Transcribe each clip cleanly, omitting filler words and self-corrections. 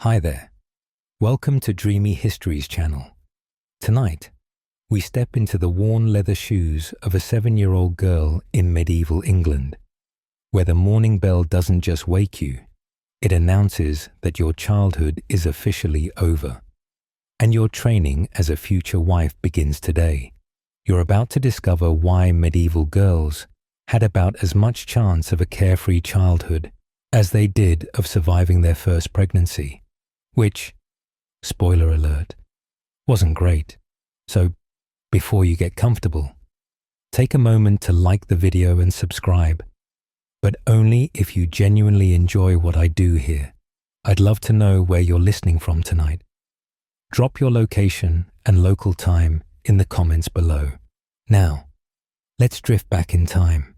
Hi there. Welcome to Dreamy Histories channel. Tonight, we step into the worn leather shoes of a 7-year-old girl in medieval England, where the morning bell doesn't just wake you, it announces that your childhood is officially over, and your training as a future wife begins today. You're about to discover why medieval girls had about as much chance of a carefree childhood as they did of surviving their first pregnancy, which, spoiler alert, wasn't great. So, before you get comfortable, take a moment to like the video and subscribe, but only if you genuinely enjoy what I do here. I'd love to know where you're listening from tonight. Drop your location and local time in the comments below. Now, let's drift back in time.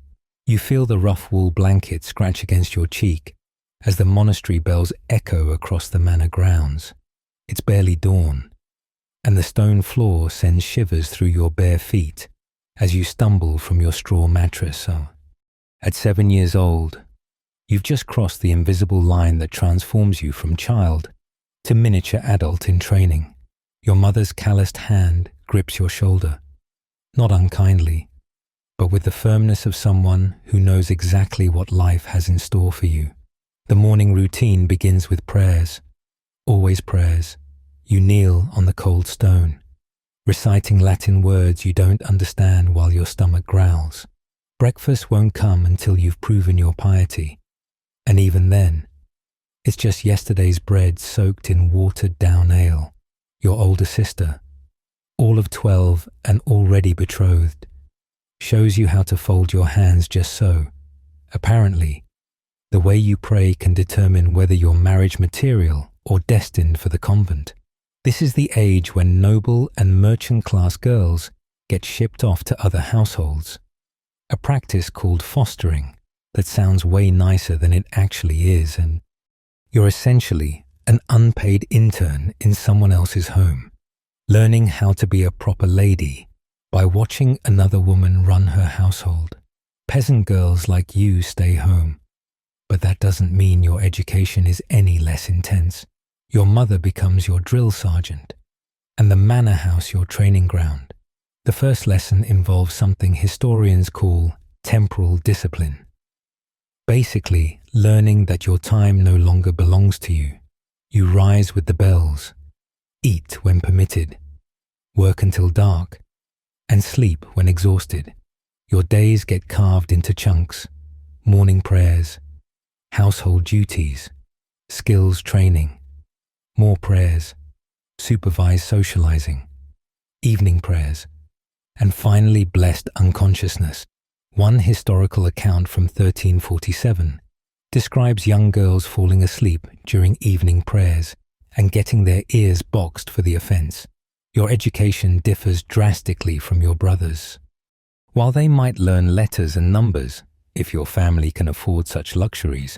You feel the rough wool blanket scratch against your cheek as the monastery bells echo across the manor grounds. It's barely dawn, and the stone floor sends shivers through your bare feet as you stumble from your straw mattress. At 7 years old, you've just crossed the invisible line that transforms you from child to miniature adult in training. Your mother's calloused hand grips your shoulder, not unkindly, but with the firmness of someone who knows exactly what life has in store for you. The morning routine begins with prayers, always prayers. You kneel on the cold stone, reciting Latin words you don't understand while your stomach growls. Breakfast won't come until you've proven your piety, and even then, it's just yesterday's bread soaked in watered-down ale. Your older sister, all of 12 and already betrothed, shows you how to fold your hands just so. Apparently, the way you pray can determine whether you're marriage material or destined for the convent. This is the age when noble and merchant-class girls get shipped off to other households, a practice called fostering that sounds way nicer than it actually is, and you're essentially an unpaid intern in someone else's home, learning how to be a proper lady by watching another woman run her household. Peasant girls like you stay home, but that doesn't mean your education is any less intense. Your mother becomes your drill sergeant, and the manor house your training ground. The first lesson involves something historians call temporal discipline. Basically, learning that your time no longer belongs to you. You rise with the bells, eat when permitted, work until dark, and sleep when exhausted. Your days get carved into chunks: morning prayers, household duties, skills training, more prayers, supervised socializing, evening prayers, and finally blessed unconsciousness. One historical account from 1347 describes young girls falling asleep during evening prayers and getting their ears boxed for the offense. Your education differs drastically from your brothers. While they might learn letters and numbers, if your family can afford such luxuries,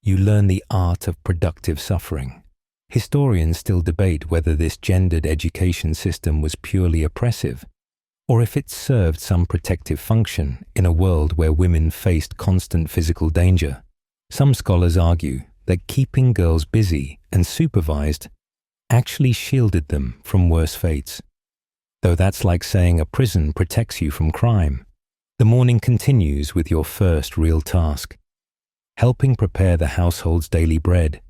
you learn the art of productive suffering. Historians still debate whether this gendered education system was purely oppressive, or if it served some protective function in a world where women faced constant physical danger. Some scholars argue that keeping girls busy and supervised actually shielded them from worse fates. Though that's like saying a prison protects you from crime. The morning continues with your first real task: helping prepare the household's daily bread.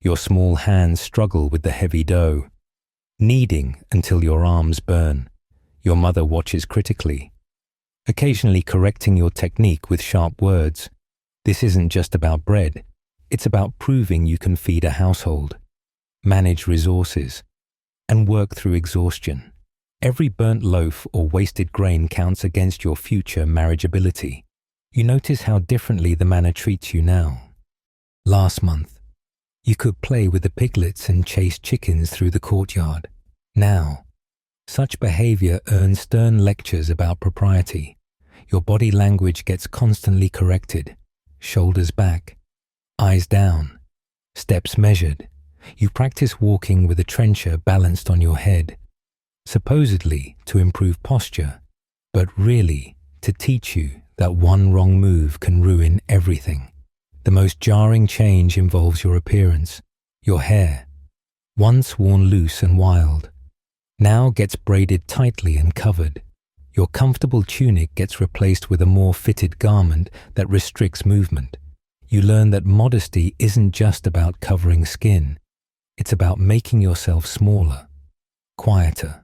Your small hands struggle with the heavy dough, kneading until your arms burn. Your mother watches critically, occasionally correcting your technique with sharp words. This isn't just about bread, it's about proving you can feed a household, manage resources, and work through exhaustion. Every burnt loaf or wasted grain counts against your future marriageability. You notice how differently the manor treats you now. Last month, you could play with the piglets and chase chickens through the courtyard. Now, such behavior earns stern lectures about propriety. Your body language gets constantly corrected. Shoulders back, eyes down, steps measured. You practice walking with a trencher balanced on your head, supposedly to improve posture, but really to teach you that one wrong move can ruin everything. The most jarring change involves your appearance. Your hair, once worn loose and wild, now gets braided tightly and covered. Your comfortable tunic gets replaced with a more fitted garment that restricts movement. You learn that modesty isn't just about covering skin. It's about making yourself smaller, quieter,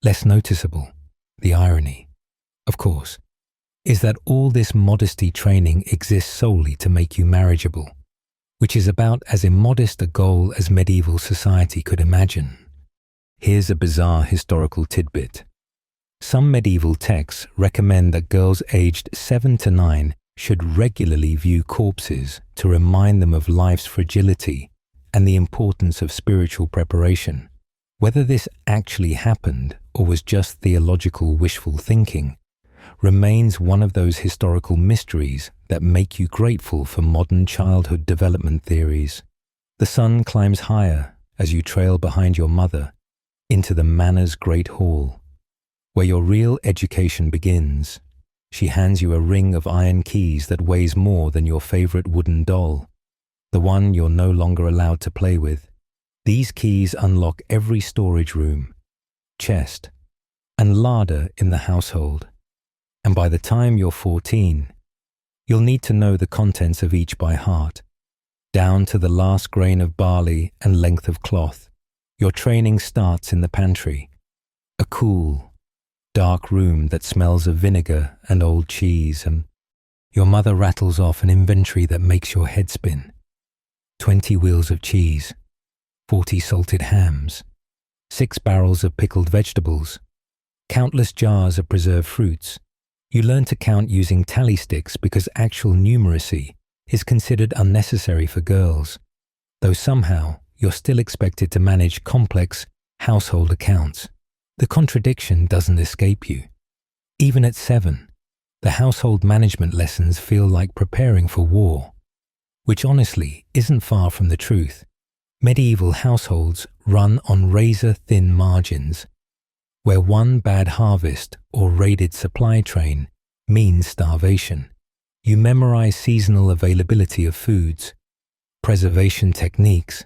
less noticeable. The irony, of course, is that all this modesty training exists solely to make you marriageable, which is about as immodest a goal as medieval society could imagine. Here's a bizarre historical tidbit. Some medieval texts recommend that girls aged 7 to 9 should regularly view corpses to remind them of life's fragility and the importance of spiritual preparation. Whether this actually happened or was just theological wishful thinking remains one of those historical mysteries that make you grateful for modern childhood development theories. The sun climbs higher as you trail behind your mother into the manor's great hall, where your real education begins. She hands you a ring of iron keys that weighs more than your favorite wooden doll, the one you're no longer allowed to play with. These keys unlock every storage room, chest, and larder in the household. And by the time you're 14, you'll need to know the contents of each by heart, down to the last grain of barley and length of cloth. Your training starts in the pantry, a cool, dark room that smells of vinegar and old cheese, and your mother rattles off an inventory that makes your head spin. 20 wheels of cheese, 40 salted hams, 6 barrels of pickled vegetables, countless jars of preserved fruits. You learn to count using tally sticks because actual numeracy is considered unnecessary for girls, though somehow you're still expected to manage complex household accounts. The contradiction doesn't escape you. Even at 7, the household management lessons feel like preparing for war, which honestly isn't far from the truth. Medieval households run on razor-thin margins, where one bad harvest or raided supply train means starvation. You memorize seasonal availability of foods, preservation techniques,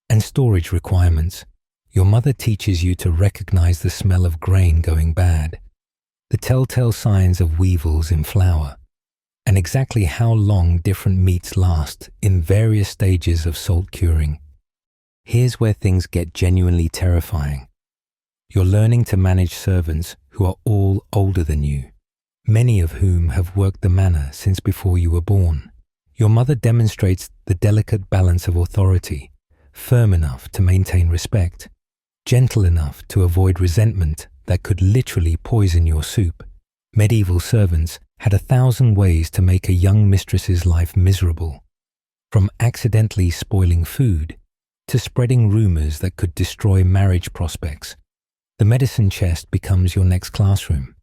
and storage requirements. Your mother teaches you to recognize the smell of grain going bad, the telltale signs of weevils in flour, and exactly how long different meats last in various stages of salt curing. Here's where things get genuinely terrifying. You're learning to manage servants who are all older than you, many of whom have worked the manor since before you were born. Your mother demonstrates the delicate balance of authority, firm enough to maintain respect, gentle enough to avoid resentment that could literally poison your soup. Medieval servants had 1,000 ways to make a young mistress's life miserable, from accidentally spoiling food to spreading rumors that could destroy marriage prospects. The medicine chest becomes your next classroom.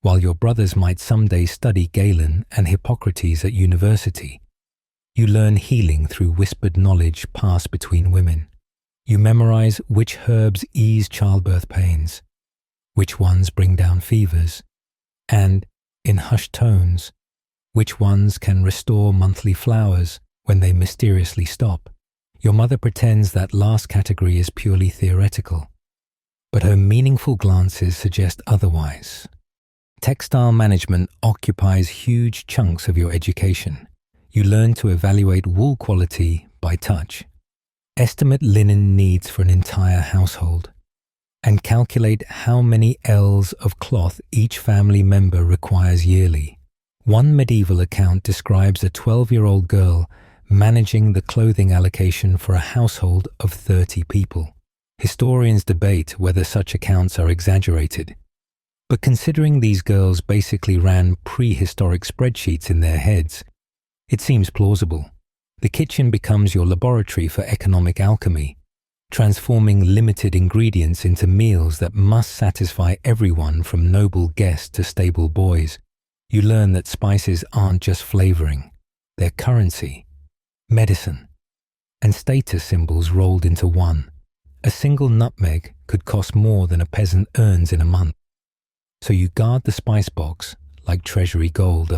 While your brothers might someday study Galen and Hippocrates at university, you learn healing through whispered knowledge passed between women. You memorize which herbs ease childbirth pains, which ones bring down fevers, and, in hushed tones, which ones can restore monthly flowers when they mysteriously stop. Your mother pretends that last category is purely theoretical, but her meaningful glances suggest otherwise. Textile management occupies huge chunks of your education. You learn to evaluate wool quality by touch, estimate linen needs for an entire household, and calculate how many ells of cloth each family member requires yearly. One medieval account describes a 12-year-old girl managing the clothing allocation for a household of 30 people. Historians debate whether such accounts are exaggerated, but considering these girls basically ran prehistoric spreadsheets in their heads, it seems plausible. The kitchen becomes your laboratory for economic alchemy, transforming limited ingredients into meals that must satisfy everyone from noble guests to stable boys. You learn that spices aren't just flavoring, they're currency, medicine, and status symbols rolled into one. A single nutmeg could cost more than a peasant earns in a month. So you guard the spice box like treasury gold.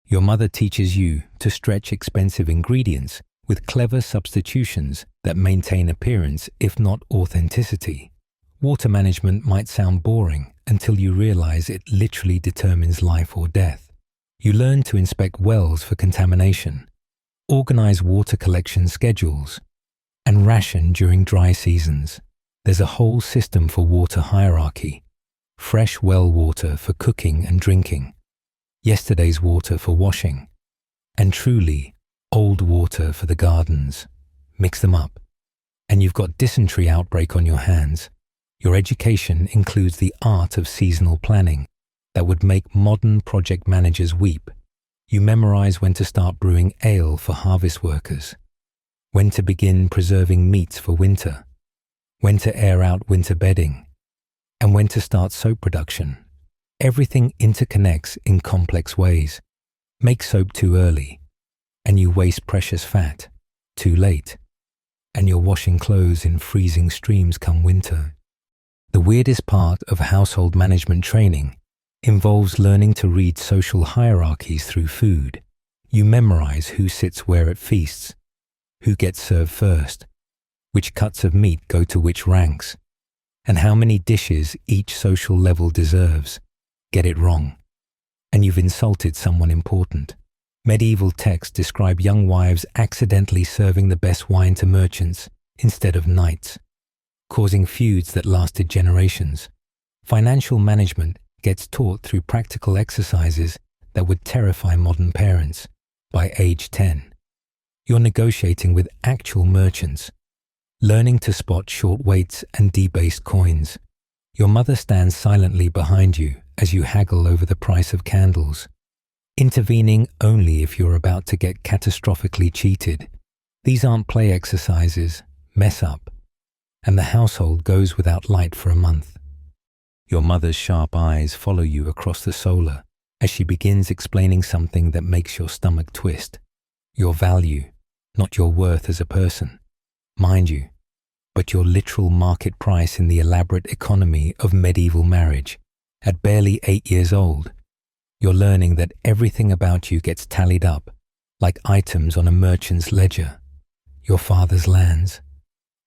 Your mother teaches you to stretch expensive ingredients with clever substitutions that maintain appearance if not authenticity. Water management might sound boring until you realize it literally determines life or death. You learn to inspect wells for contamination, organize water collection schedules, and ration during dry seasons. There's a whole system for water hierarchy. Fresh well water for cooking and drinking, yesterday's water for washing, and truly old water for the gardens. Mix them up, and you've got dysentery outbreak on your hands. Your education includes the art of seasonal planning that would make modern project managers weep. You memorize when to start brewing ale for harvest workers, when to begin preserving meats for winter, when to air out winter bedding, and when to start soap production. Everything interconnects in complex ways. Make soap too early, and you waste precious fat. Too late, and you're washing clothes in freezing streams come winter. The weirdest part of household management training involves learning to read social hierarchies through food. You memorize who sits where at feasts, who gets served first, which cuts of meat go to which ranks, and how many dishes each social level deserves. Get it wrong, and you've insulted someone important. Medieval texts describe young wives accidentally serving the best wine to merchants instead of knights, causing feuds that lasted generations. Financial management gets taught through practical exercises that would terrify modern parents. By age 10, you're negotiating with actual merchants, learning to spot short weights and debased coins. Your mother stands silently behind you as you haggle over the price of candles, intervening only if you're about to get catastrophically cheated. These aren't play exercises. Mess up, and the household goes without light for a month. Your mother's sharp eyes follow you across the solar as she begins explaining something that makes your stomach twist. Your value, not your worth as a person, mind you, but your literal market price in the elaborate economy of medieval marriage. At barely 8 years old, you're learning that everything about you gets tallied up like items on a merchant's ledger. Your father's lands,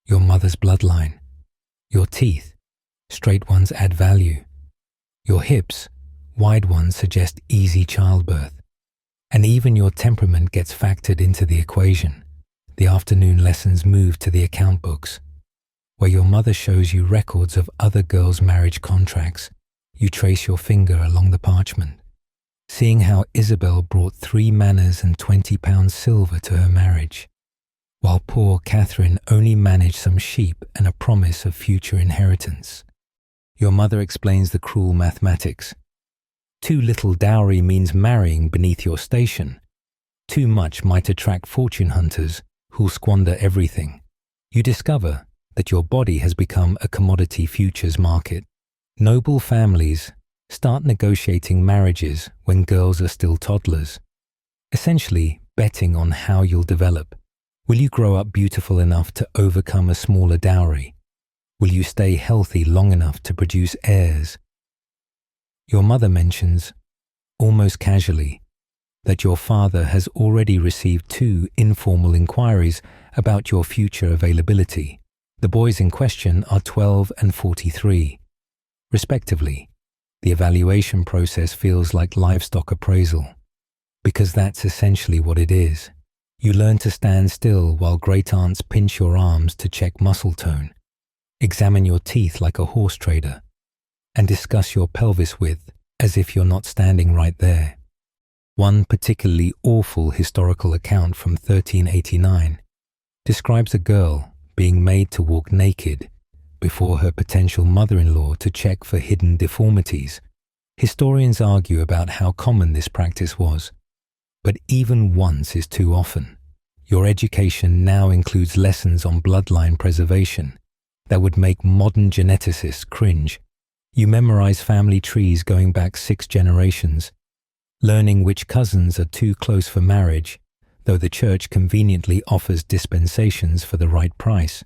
your mother's bloodline, your teeth, straight ones add value. Your hips, wide ones suggest easy childbirth. And even your temperament gets factored into the equation. The afternoon lessons move to the account books, where your mother shows you records of other girls' marriage contracts. You trace your finger along the parchment, seeing how Isabel brought 3 manors and £20 silver to her marriage, while poor Catherine only managed some sheep and a promise of future inheritance. Your mother explains the cruel mathematics. Too little dowry means marrying beneath your station. Too much might attract fortune hunters who'll squander everything. You discover that your body has become a commodity futures market. Noble families start negotiating marriages when girls are still toddlers, essentially betting on how you'll develop. Will you grow up beautiful enough to overcome a smaller dowry? Will you stay healthy long enough to produce heirs? Your mother mentions, almost casually, that your father has already received 2 informal inquiries about your future availability. The boys in question are 12 and 43, respectively. The evaluation process feels like livestock appraisal, because that's essentially what it is. You learn to stand still while great aunts pinch your arms to check muscle tone, examine your teeth like a horse trader, and discuss your pelvis width as if you're not standing right there. One particularly awful historical account from 1389 describes a girl being made to walk naked before her potential mother-in-law to check for hidden deformities. Historians argue about how common this practice was, but even once is too often. Your education now includes lessons on bloodline preservation that would make modern geneticists cringe. You memorize family trees going back 6 generations, learning which cousins are too close for marriage, though the church conveniently offers dispensations for the right price.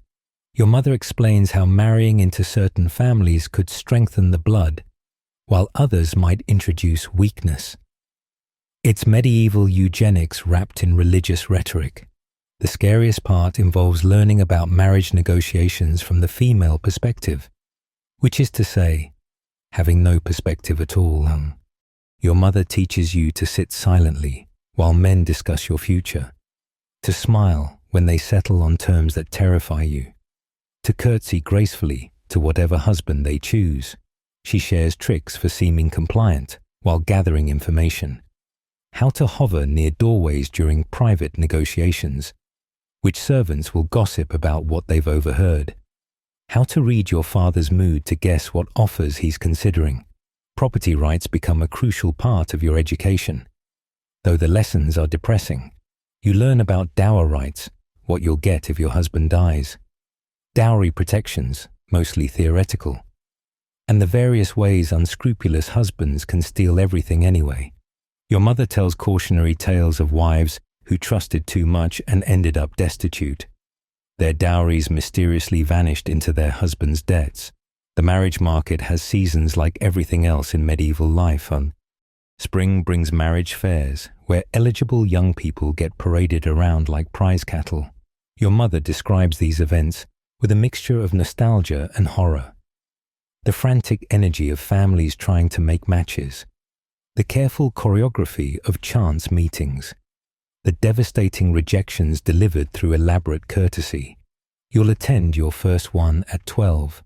Your mother explains how marrying into certain families could strengthen the blood, while others might introduce weakness. It's medieval eugenics wrapped in religious rhetoric. The scariest part involves learning about marriage negotiations from the female perspective, which is to say, having no perspective at all. Your mother teaches you to sit silently while men discuss your future, to smile when they settle on terms that terrify you, to curtsy gracefully to whatever husband they choose. She shares tricks for seeming compliant while gathering information, how to hover near doorways during private negotiations, which servants will gossip about what they've overheard, how to read your father's mood to guess what offers he's considering. Property rights become a crucial part of your education. Though the lessons are depressing, you learn about dower rights, what you'll get if your husband dies, dowry protections, mostly theoretical, and the various ways unscrupulous husbands can steal everything anyway. Your mother tells cautionary tales of wives who trusted too much and ended up destitute. Their dowries mysteriously vanished into their husbands' debts. The marriage market has seasons like everything else in medieval life. Spring brings marriage fairs, where eligible young people get paraded around like prize cattle. Your mother describes these events with a mixture of nostalgia and horror. The frantic energy of families trying to make matches, the careful choreography of chance meetings, the devastating rejections delivered through elaborate courtesy. You'll attend your first one at 12,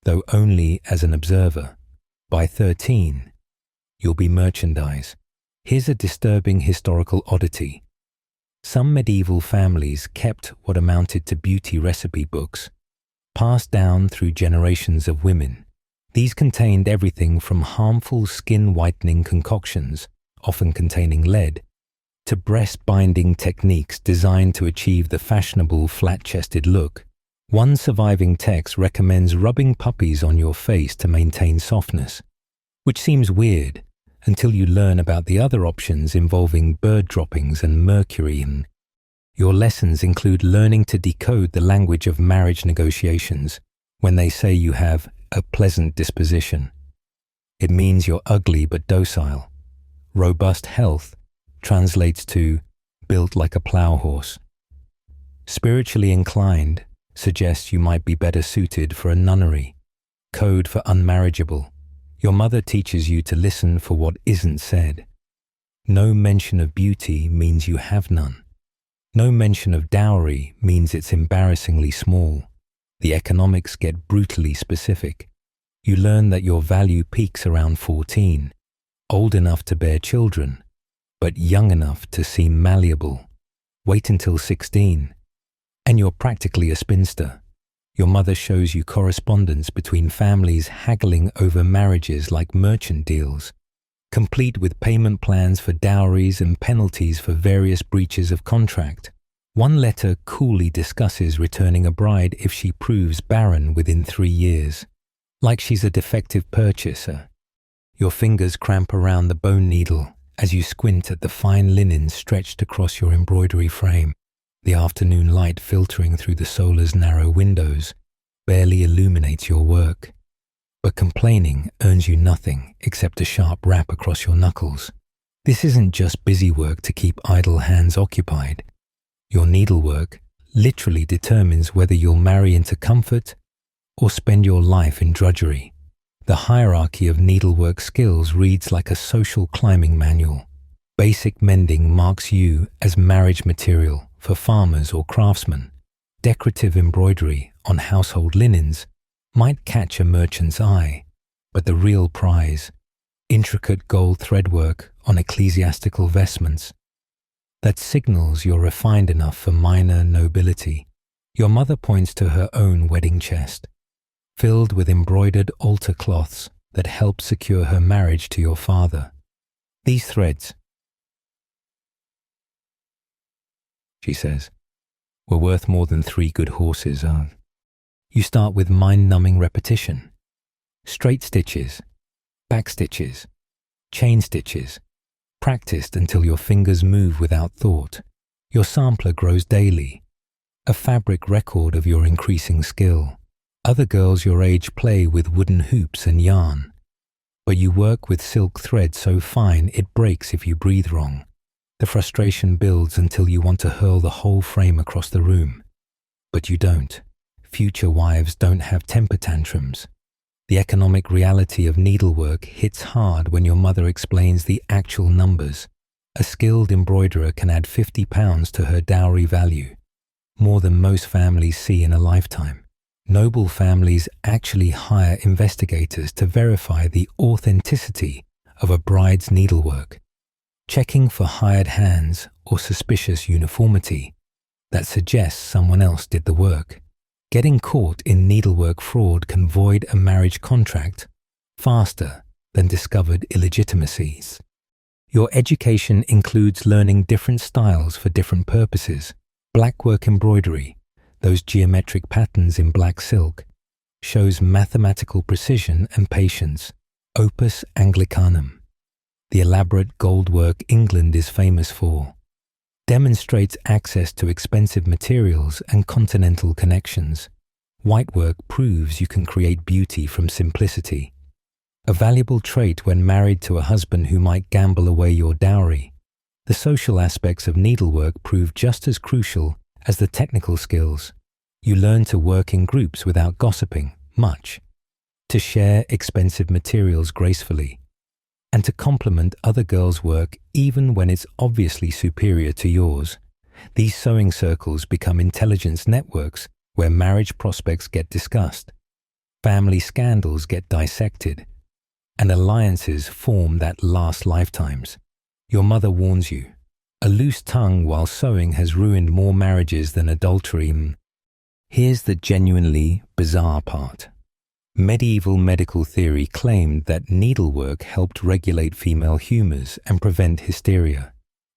though only as an observer. By 13, you'll be merchandise. Here's a disturbing historical oddity. Some medieval families kept what amounted to beauty recipe books, passed down through generations of women. These contained everything from harmful skin-whitening concoctions, often containing lead, to breast-binding techniques designed to achieve the fashionable flat-chested look. One surviving text recommends rubbing puppies on your face to maintain softness, which seems weird until you learn about the other options involving bird droppings and mercury. Your lessons include learning to decode the language of marriage negotiations. When they say you have a pleasant disposition, it means you're ugly but docile. Robust health translates to built like a plow horse. Spiritually inclined suggests you might be better suited for a nunnery. Code for unmarriageable. Your mother teaches you to listen for what isn't said. No mention of beauty means you have none. No mention of dowry means it's embarrassingly small. The economics get brutally specific. You learn that your value peaks around 14, old enough to bear children, but young enough to seem malleable. Wait until 16, and you're practically a spinster. Your mother shows you correspondence between families haggling over marriages like merchant deals, complete with payment plans for dowries and penalties for various breaches of contract. One letter coolly discusses returning a bride if she proves barren within 3 years, like she's a defective purchaser. Your fingers cramp around the bone needle as you squint at the fine linen stretched across your embroidery frame. The afternoon light filtering through the solar's narrow windows barely illuminates your work, but complaining earns you nothing except a sharp rap across your knuckles. This isn't just busy work to keep idle hands occupied. Your needlework literally determines whether you'll marry into comfort or spend your life in drudgery. The hierarchy of needlework skills reads like a social climbing manual. Basic mending marks you as marriage material for farmers or craftsmen. Decorative embroidery on household linens might catch a merchant's eye, but the real prize, intricate gold threadwork on ecclesiastical vestments, that signals you're refined enough for minor nobility. Your mother points to her own wedding chest, filled with embroidered altar cloths that help secure her marriage to your father. These threads, she says, were worth more than 3 good horses. You start with mind-numbing repetition. Straight stitches, back stitches, chain stitches, practiced until your fingers move without thought. Your sampler grows daily, a fabric record of your increasing skill. Other girls your age play with wooden hoops and yarn, but you work with silk thread so fine it breaks if you breathe wrong. The frustration builds until you want to hurl the whole frame across the room. But you don't. Future wives don't have temper tantrums. The economic reality of needlework hits hard when your mother explains the actual numbers. A skilled embroiderer can add £50 to her dowry value, more than most families see in a lifetime. Noble families actually hire investigators to verify the authenticity of a bride's needlework, checking for hired hands or suspicious uniformity that suggests someone else did the work. Getting caught in needlework fraud can void a marriage contract faster than discovered illegitimacies. Your education includes learning different styles for different purposes. Blackwork embroidery, those geometric patterns in black silk, shows mathematical precision and patience. Opus Anglicanum, the elaborate gold work England is famous for, demonstrates access to expensive materials and continental connections. Whitework proves you can create beauty from simplicity, a valuable trait when married to a husband who might gamble away your dowry. The social aspects of needlework prove just as crucial as the technical skills. You learn to work in groups without gossiping much, to share expensive materials gracefully, and to complement other girls' work even when it's obviously superior to yours. These sewing circles become intelligence networks where marriage prospects get discussed, family scandals get dissected, and alliances form that last lifetimes. Your mother warns you. A loose tongue while sewing has ruined more marriages than adultery. Here's the genuinely bizarre part. Medieval medical theory claimed that needlework helped regulate female humors and prevent hysteria.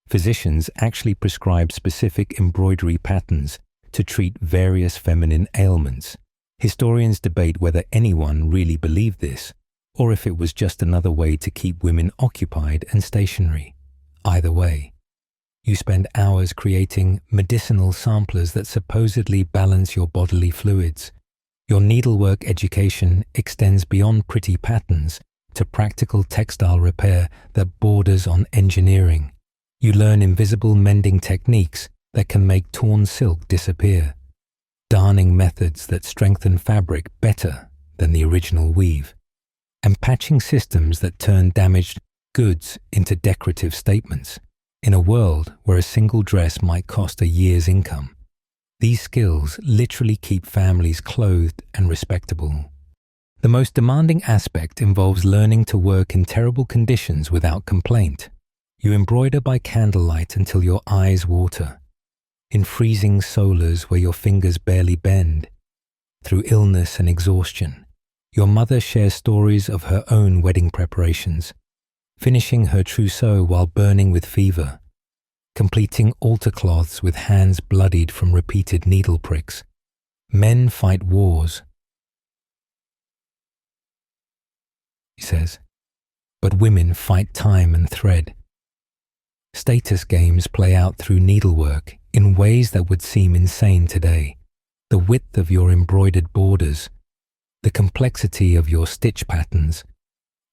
Physicians actually prescribed specific embroidery patterns to treat various feminine ailments. Historians debate whether anyone really believed this, or if it was just another way to keep women occupied and stationary. Either way, you spend hours creating medicinal samplers that supposedly balance your bodily fluids. Your needlework education extends beyond pretty patterns to practical textile repair that borders on engineering. You learn invisible mending techniques that can make torn silk disappear, darning methods that strengthen fabric better than the original weave, and patching systems that turn damaged goods into decorative statements. In a world where a single dress might cost a year's income, these skills literally keep families clothed and respectable. The most demanding aspect involves learning to work in terrible conditions without complaint. You embroider by candlelight until your eyes water, in freezing solars where your fingers barely bend. Through illness and exhaustion, your mother shares stories of her own wedding preparations, finishing her trousseau while burning with fever, completing altar cloths with hands bloodied from repeated needle pricks. Men fight wars, he says, but women fight time and thread. Status games play out through needlework in ways that would seem insane today. The width of your embroidered borders, the complexity of your stitch patterns,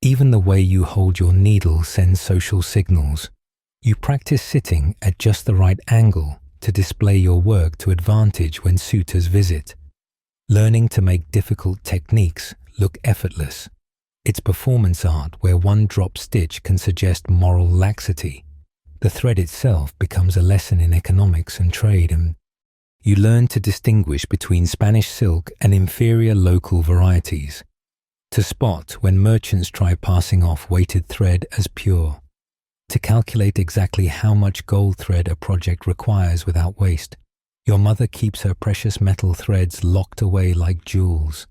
even the way you hold your needle sends social signals. You practice sitting at just the right angle to display your work to advantage when suitors visit, learning to make difficult techniques look effortless. It's performance art where one drop stitch can suggest moral laxity. The thread itself becomes a lesson in economics and trade, and you learn to distinguish between Spanish silk and inferior local varieties, to spot when merchants try passing off weighted thread as pure, to calculate exactly how much gold thread a project requires without waste. Your mother keeps her precious metal threads locked away like jewels,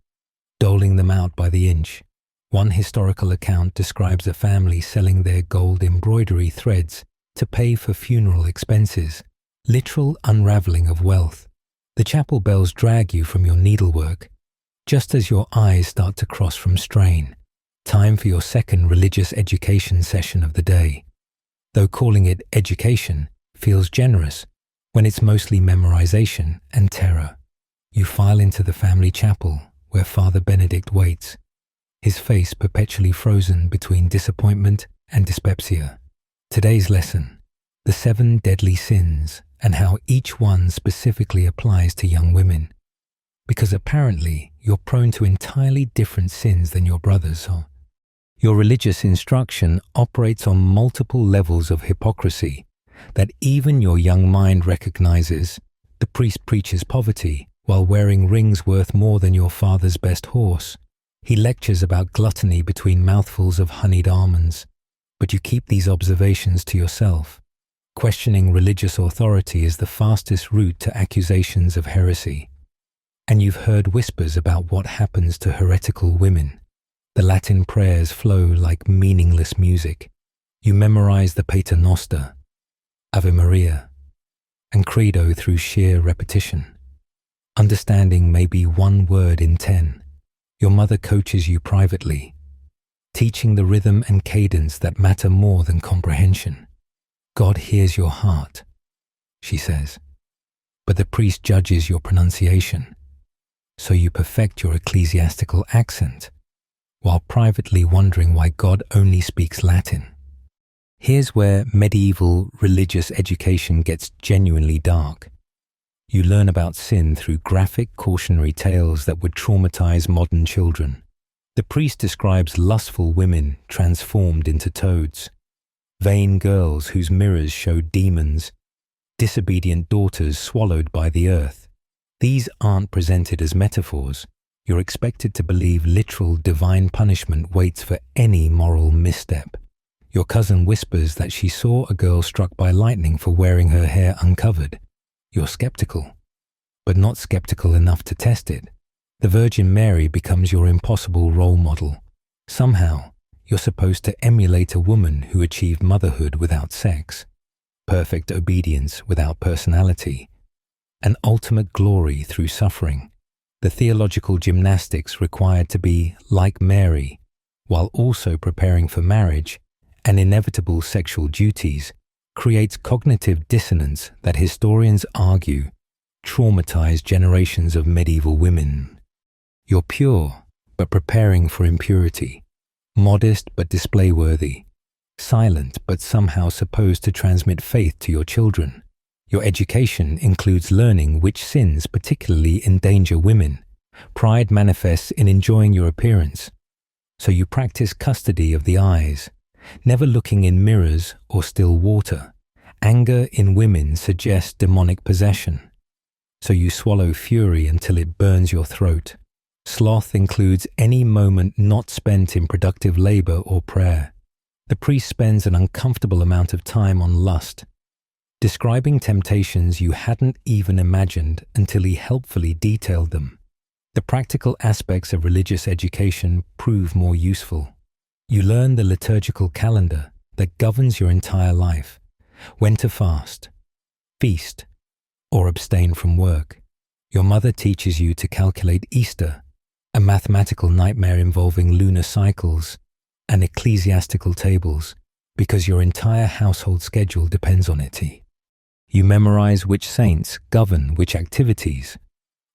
doling them out by the inch. One historical account describes a family selling their gold embroidery threads to pay for funeral expenses, literal unraveling of wealth. The chapel bells drag you from your needlework, just as your eyes start to cross from strain. Time for your second religious education session of the day. Though calling it education feels generous when it's mostly memorization and terror. You file into the family chapel where Father Benedict waits, his face perpetually frozen between disappointment and dyspepsia. Today's lesson: the 7 deadly sins and how each one specifically applies to young women. Because apparently you're prone to entirely different sins than your brothers are. Your religious instruction operates on multiple levels of hypocrisy that even your young mind recognizes. The priest preaches poverty while wearing rings worth more than your father's best horse. He lectures about gluttony between mouthfuls of honeyed almonds, but you keep these observations to yourself. Questioning religious authority is the fastest route to accusations of heresy. And you've heard whispers about what happens to heretical women. The Latin prayers flow like meaningless music. You memorize the Pater Noster, Ave Maria, and Credo through sheer repetition. Understanding may be 1 word in 10. Your mother coaches you privately, teaching the rhythm and cadence that matter more than comprehension. God hears your heart, she says, but the priest judges your pronunciation. So you perfect your ecclesiastical accent, while privately wondering why God only speaks Latin. Here's where medieval religious education gets genuinely dark. You learn about sin through graphic cautionary tales that would traumatize modern children. The priest describes lustful women transformed into toads, vain girls whose mirrors show demons, disobedient daughters swallowed by the earth. These aren't presented as metaphors. You're expected to believe literal divine punishment waits for any moral misstep. Your cousin whispers that she saw a girl struck by lightning for wearing her hair uncovered. You're skeptical, but not skeptical enough to test it. The Virgin Mary becomes your impossible role model. Somehow, you're supposed to emulate a woman who achieved motherhood without sex, perfect obedience without personality, and ultimate glory through suffering. The theological gymnastics required to be like Mary, while also preparing for marriage and inevitable sexual duties, creates cognitive dissonance that historians argue traumatized generations of medieval women. You're pure, but preparing for impurity, modest but display-worthy, silent but somehow supposed to transmit faith to your children. Your education includes learning which sins particularly endanger women. Pride manifests in enjoying your appearance, so you practice custody of the eyes, never looking in mirrors or still water. Anger in women suggests demonic possession, so you swallow fury until it burns your throat. Sloth includes any moment not spent in productive labor or prayer. The priest spends an uncomfortable amount of time on lust, describing temptations you hadn't even imagined until he helpfully detailed them. The practical aspects of religious education prove more useful. You learn the liturgical calendar that governs your entire life, when to fast, feast, or abstain from work. Your mother teaches you to calculate Easter, a mathematical nightmare involving lunar cycles and ecclesiastical tables, because your entire household schedule depends on it. You memorize which saints govern which activities,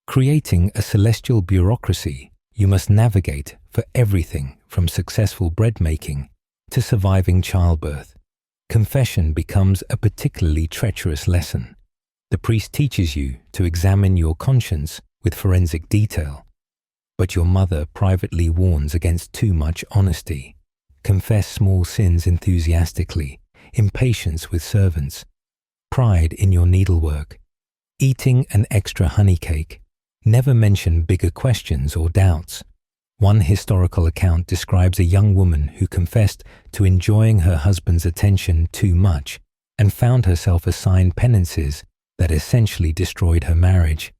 creating a celestial bureaucracy you must navigate for everything from successful bread making to surviving childbirth. Confession becomes a particularly treacherous lesson. The priest teaches you to examine your conscience with forensic detail, but your mother privately warns against too much honesty. Confess small sins enthusiastically, impatience with servants, pride in your needlework, eating an extra honey cake. Never mention bigger questions or doubts. One historical account describes a young woman who confessed to enjoying her husband's attention too much and found herself assigned penances that essentially destroyed her marriage.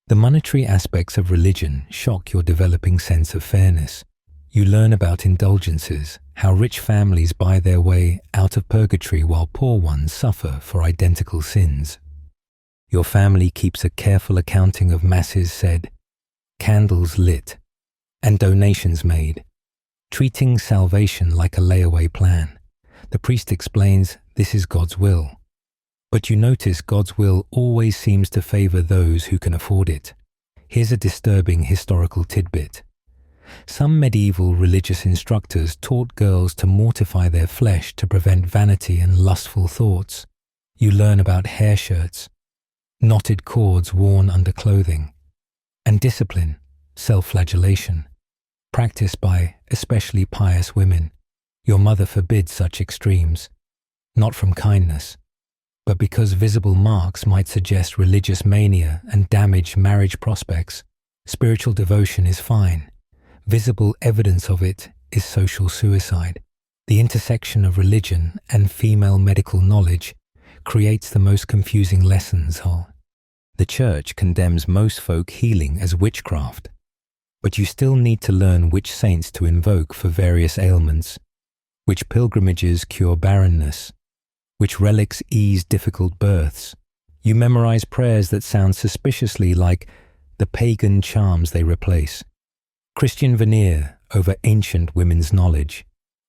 The monetary aspects of religion shock your developing sense of fairness. You learn about indulgences, how rich families buy their way out of purgatory while poor ones suffer for identical sins. Your family keeps a careful accounting of masses said, candles lit, and donations made, treating salvation like a layaway plan. The priest explains this is God's will. But you notice God's will always seems to favor those who can afford it. Here's a disturbing historical tidbit. Some medieval religious instructors taught girls to mortify their flesh to prevent vanity and lustful thoughts. You learn about hair shirts, knotted cords worn under clothing, and discipline, self-flagellation, practiced by especially pious women. Your mother forbids such extremes, not from kindness, but because visible marks might suggest religious mania and damage marriage prospects. Spiritual devotion is fine. Visible evidence of it is social suicide. The intersection of religion and female medical knowledge creates the most confusing lessons. The church condemns most folk healing as witchcraft, but you still need to learn which saints to invoke for various ailments, which pilgrimages cure barrenness, which relics ease difficult births. You memorize prayers that sound suspiciously like the pagan charms they replace. Christian veneer over ancient women's knowledge.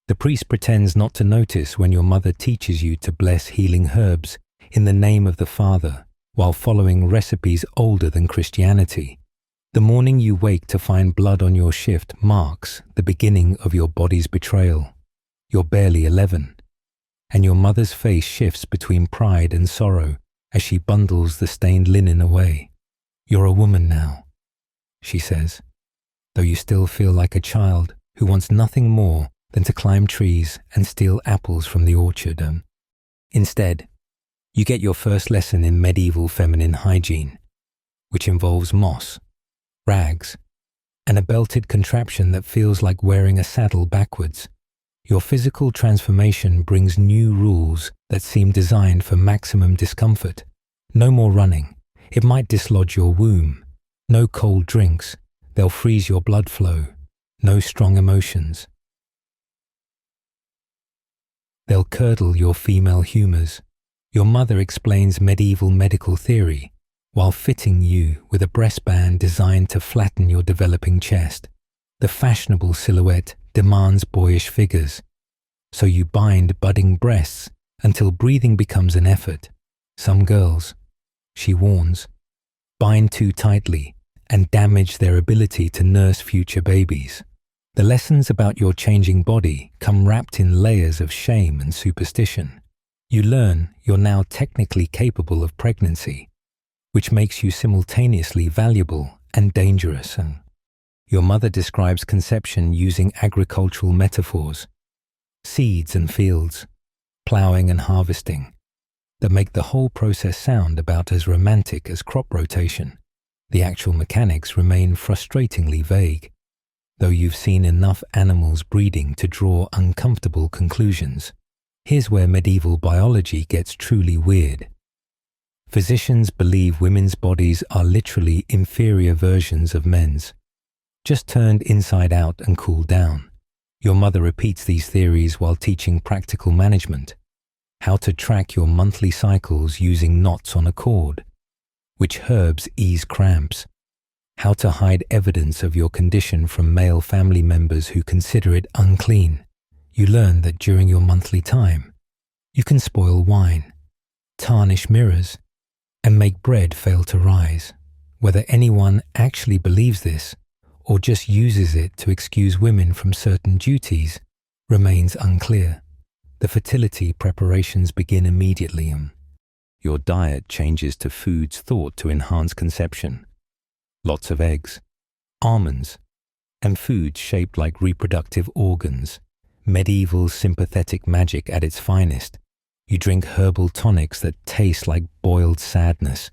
The priest pretends not to notice when your mother teaches you to bless healing herbs in the name of the Father while following recipes older than Christianity. The morning you wake to find blood on your shift marks the beginning of your body's betrayal. You're barely 11, and your mother's face shifts between pride and sorrow as she bundles the stained linen away. You're a woman now, she says, though you still feel like a child who wants nothing more than to climb trees and steal apples from the orchard. Instead, you get your first lesson in medieval feminine hygiene, which involves moss, rags, and a belted contraption that feels like wearing a saddle backwards. Your physical transformation brings new rules that seem designed for maximum discomfort. No more running. It might dislodge your womb. No cold drinks. They'll freeze your blood flow. No strong emotions. They'll curdle your female humours. Your mother explains medieval medical theory while fitting you with a breastband designed to flatten your developing chest. The fashionable silhouette demands boyish figures, so you bind budding breasts until breathing becomes an effort. Some girls, she warns, bind too tightly and damage their ability to nurse future babies. The lessons about your changing body come wrapped in layers of shame and superstition. You learn you're now technically capable of pregnancy, which makes you simultaneously valuable and dangerous. Your mother describes conception using agricultural metaphors, seeds and fields, ploughing and harvesting, that make the whole process sound about as romantic as crop rotation. The actual mechanics remain frustratingly vague, though you've seen enough animals breeding to draw uncomfortable conclusions. Here's where medieval biology gets truly weird. Physicians believe women's bodies are literally inferior versions of men's, just turned inside out and cooled down. Your mother repeats these theories while teaching practical management, how to track your monthly cycles using knots on a cord, which herbs ease cramps, how to hide evidence of your condition from male family members who consider it unclean. You learn that during your monthly time, you can spoil wine, tarnish mirrors, and make bread fail to rise. Whether anyone actually believes this or just uses it to excuse women from certain duties remains unclear. The fertility preparations begin immediately. Your diet changes to foods thought to enhance conception. Lots of eggs, almonds, and foods shaped like reproductive organs. Medieval sympathetic magic at its finest. You drink herbal tonics that taste like boiled sadness,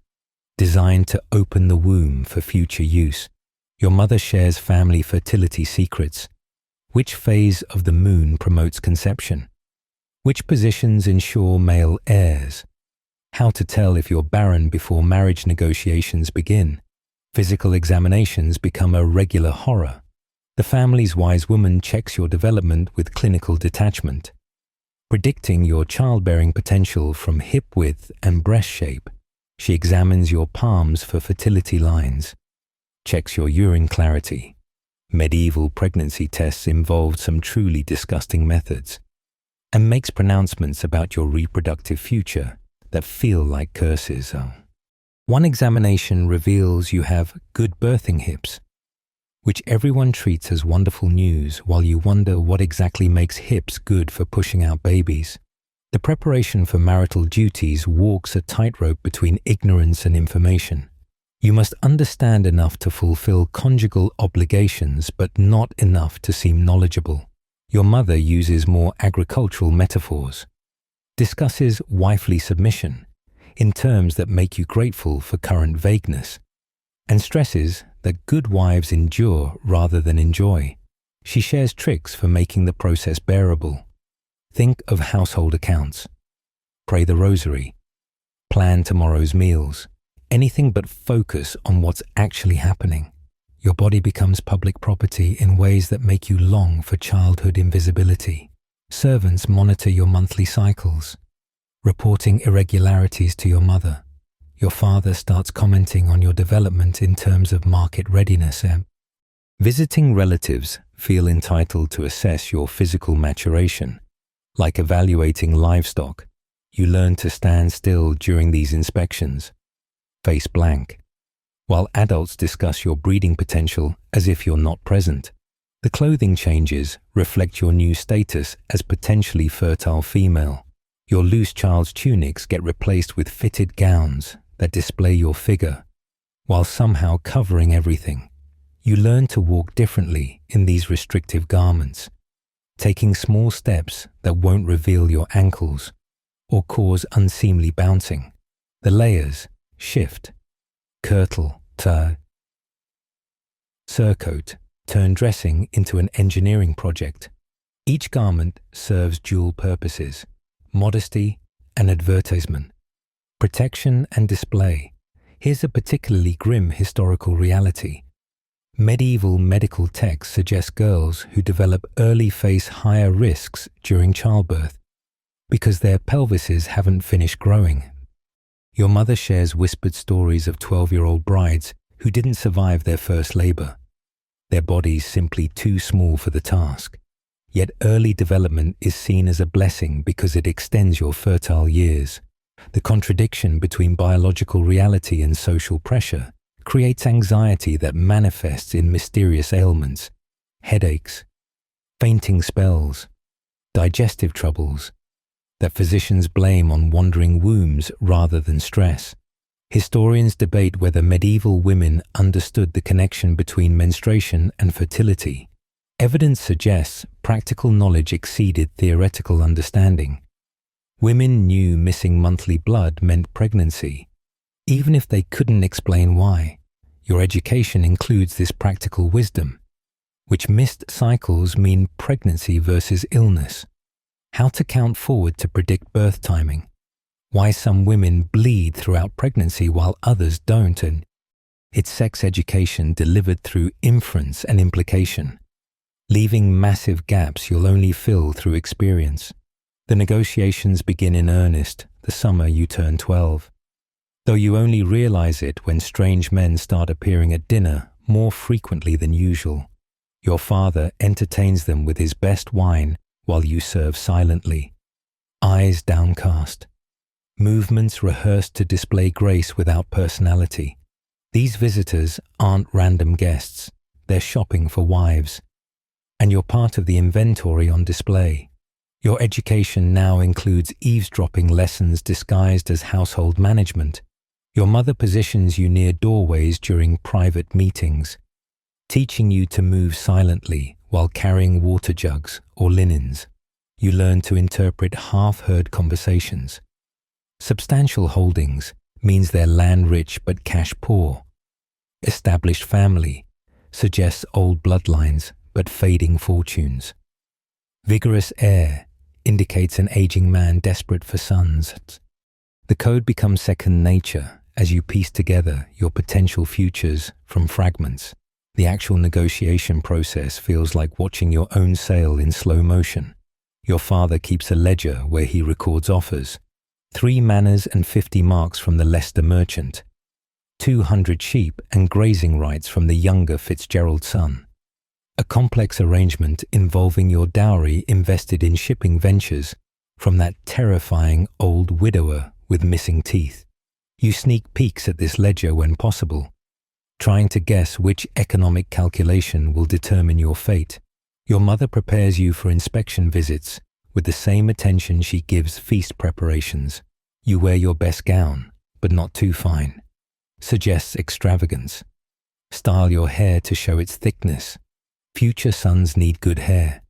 designed to open the womb for future use. Your mother shares family fertility secrets. Which phase of the moon promotes conception? Which positions ensure male heirs? How to tell if you're barren before marriage negotiations begin. Physical examinations become a regular horror. The family's wise woman checks your development with clinical detachment, predicting your childbearing potential from hip width and breast shape. She examines your palms for fertility lines, checks your urine clarity. Medieval pregnancy tests involved some truly disgusting methods, and makes pronouncements about your reproductive future that feel like curses. One examination reveals you have good birthing hips, which everyone treats as wonderful news while you wonder what exactly makes hips good for pushing out babies. The preparation for marital duties walks a tightrope between ignorance and information. You must understand enough to fulfill conjugal obligations, but not enough to seem knowledgeable. Your mother uses more agricultural metaphors, discusses wifely submission in terms that make you grateful for current vagueness, and stresses that good wives endure rather than enjoy. She shares tricks for making the process bearable. Think of household accounts. Pray the rosary. Plan tomorrow's meals. Anything but focus on what's actually happening. Your body becomes public property in ways that make you long for childhood invisibility. Servants monitor your monthly cycles, reporting irregularities to your mother. Your father starts commenting on your development in terms of market readiness. Visiting relatives feel entitled to assess your physical maturation. Like evaluating livestock, you learn to stand still during these inspections, face blank, while adults discuss your breeding potential as if you're not present. The clothing changes reflect your new status as potentially fertile female. Your loose child's tunics get replaced with fitted gowns that display your figure, while somehow covering everything. You learn to walk differently in these restrictive garments, taking small steps that won't reveal your ankles or cause unseemly bouncing. The layers shift. Kirtle, surcoat, turn dressing into an engineering project. Each garment serves dual purposes: modesty and advertisement, protection and display. Here's a particularly grim historical reality. Medieval medical texts suggest girls who develop early face higher risks during childbirth because their pelvises haven't finished growing. Your mother shares whispered stories of 12-year-old brides who didn't survive their first labor, their bodies simply too small for the task. Yet early development is seen as a blessing because it extends your fertile years. The contradiction between biological reality and social pressure creates anxiety that manifests in mysterious ailments, headaches, fainting spells, digestive troubles, that physicians blame on wandering wombs rather than stress. Historians debate whether medieval women understood the connection between menstruation and fertility. Evidence suggests practical knowledge exceeded theoretical understanding. Women knew missing monthly blood meant pregnancy, even if they couldn't explain why. Your education includes this practical wisdom, which missed cycles mean pregnancy versus illness, how to count forward to predict birth timing, why some women bleed throughout pregnancy while others don't, and it's sex education delivered through inference and implication, leaving massive gaps you'll only fill through experience. The negotiations begin in earnest the summer you turn 12. Though you only realize it when strange men start appearing at dinner more frequently than usual. Your father entertains them with his best wine while you serve silently, eyes downcast, movements rehearsed to display grace without personality. These visitors aren't random guests, they're shopping for wives, and you're part of the inventory on display. Your education now includes eavesdropping lessons disguised as household management. Your mother positions you near doorways during private meetings, teaching you to move silently while carrying water jugs or linens. You learn to interpret half-heard conversations. Substantial holdings means they're land-rich but cash-poor. Established family suggests old bloodlines but fading fortunes. Vigorous heir indicates an aging man desperate for sons. The code becomes second nature as you piece together your potential futures from fragments. The actual negotiation process feels like watching your own sale in slow motion. Your father keeps a ledger where he records offers, 3 manors and 50 marks from the Leicester merchant, 200 sheep and grazing rights from the younger Fitzgerald son. A complex arrangement involving your dowry invested in shipping ventures from that terrifying old widower with missing teeth. You sneak peeks at this ledger when possible, trying to guess which economic calculation will determine your fate. Your mother prepares you for inspection visits with the same attention she gives feast preparations. You wear your best gown, but not too fine. Suggests extravagance. Style your hair to show its thickness. Future sons need good hair.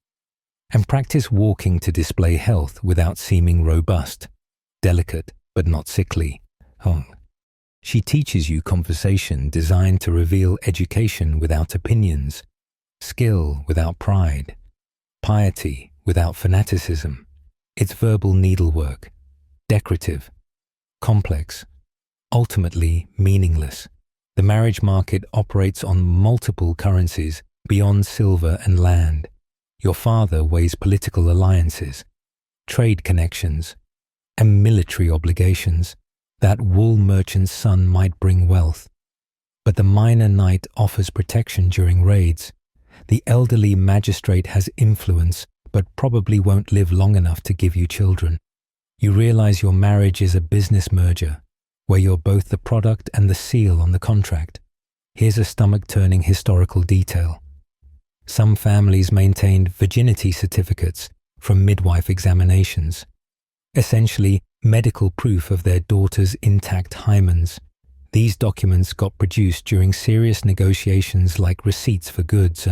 And practice walking to display health without seeming robust, delicate but not sickly. She teaches you conversation designed to reveal education without opinions, skill without pride, piety without fanaticism. It's verbal needlework, decorative, complex, ultimately meaningless. The marriage market operates on multiple currencies beyond silver and land. Your father weighs political alliances, trade connections, and military obligations. That wool merchant's son might bring wealth, but the minor knight offers protection during raids. The elderly magistrate has influence, but probably won't live long enough to give you children. You realize your marriage is a business merger, where you're both the product and the seal on the contract. Here's a stomach-turning historical detail. Some families maintained virginity certificates from midwife examinations, essentially medical proof of their daughter's intact hymens. These documents got produced during serious negotiations like receipts for goods.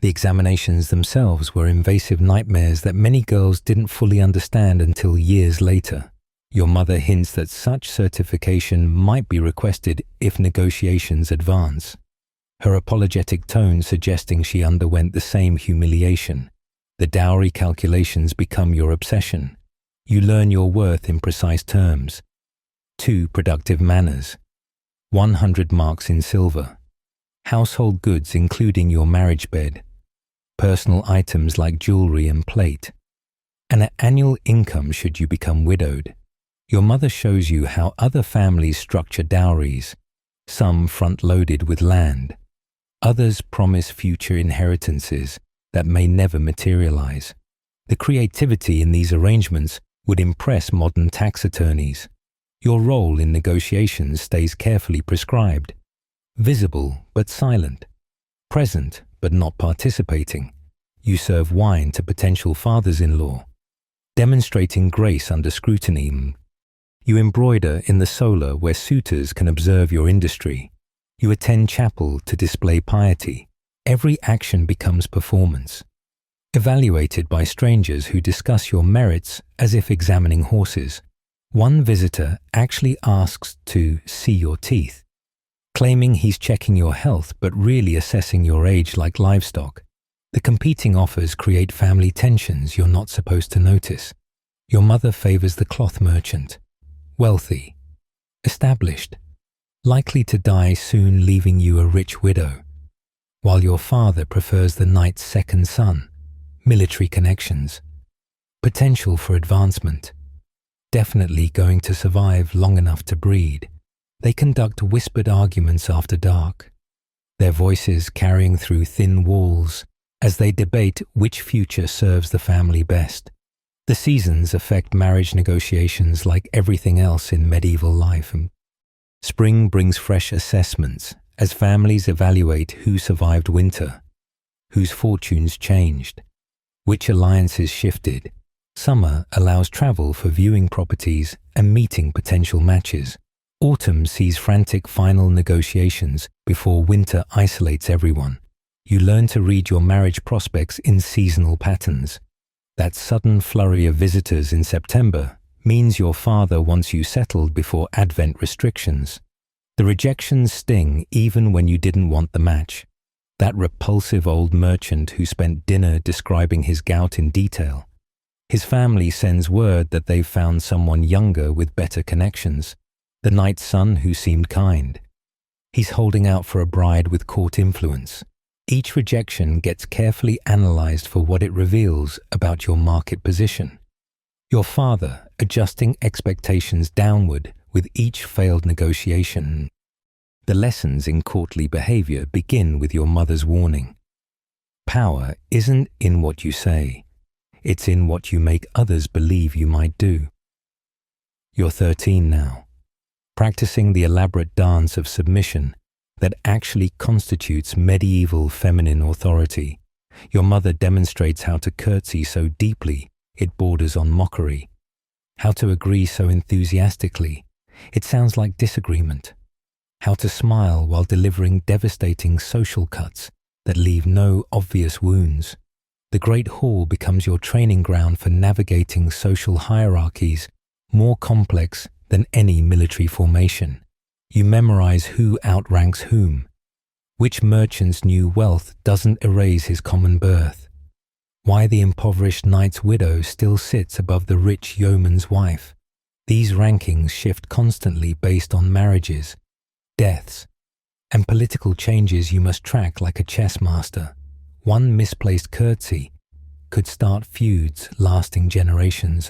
The examinations themselves were invasive nightmares that many girls didn't fully understand until years later. Your mother hints that such certification might be requested if negotiations advance, her apologetic tone suggesting she underwent the same humiliation. The dowry calculations become your obsession. You learn your worth in precise terms. 2 productive manners. 100 marks in silver. Household goods including your marriage bed. Personal items like jewelry and plate. And an annual income should you become widowed. Your mother shows you how other families structure dowries, some front-loaded with land. Others promise future inheritances that may never materialize. The creativity in these arrangements would impress modern tax attorneys. Your role in negotiations stays carefully prescribed. Visible but silent. Present but not participating. You serve wine to potential fathers-in-law, demonstrating grace under scrutiny. You embroider in the solar where suitors can observe your industry. You attend chapel to display piety. Every action becomes performance, evaluated by strangers who discuss your merits as if examining horses. One visitor actually asks to see your teeth, claiming he's checking your health but really assessing your age like livestock. The competing offers create family tensions you're not supposed to notice. Your mother favors the cloth merchant, wealthy, established, likely to die soon leaving you a rich widow, while your father prefers the knight's second son, military connections, potential for advancement, definitely going to survive long enough to breed. They conduct whispered arguments after dark, their voices carrying through thin walls as they debate which future serves the family best. The seasons affect marriage negotiations like everything else in medieval life. Spring brings fresh assessments as families evaluate who survived winter, whose fortunes changed, which alliances shifted. Summer allows travel for viewing properties and meeting potential matches. Autumn sees frantic final negotiations before winter isolates everyone. You learn to read your marriage prospects in seasonal patterns. That sudden flurry of visitors in September means your father wants you settled before Advent restrictions. The rejections sting even when you didn't want the match. That repulsive old merchant who spent dinner describing his gout in detail. His family sends word that they've found someone younger with better connections. The knight's son who seemed kind. He's holding out for a bride with court influence. Each rejection gets carefully analyzed for what it reveals about your market position. Your father adjusting expectations downward with each failed negotiation. The lessons in courtly behavior begin with your mother's warning. Power isn't in what you say. It's in what you make others believe you might do. You're 13 now, practicing the elaborate dance of submission that actually constitutes medieval feminine authority. Your mother demonstrates how to curtsy so deeply It borders on mockery. How to agree so enthusiastically. It sounds like disagreement. How to smile while delivering devastating social cuts that leave no obvious wounds. The Great Hall becomes your training ground for navigating social hierarchies more complex than any military formation. You memorize who outranks whom. Which merchant's new wealth doesn't erase his common birth. Why the impoverished knight's widow still sits above the rich yeoman's wife. These rankings shift constantly based on marriages, deaths, and political changes you must track like a chess master. One misplaced curtsy could start feuds lasting generations.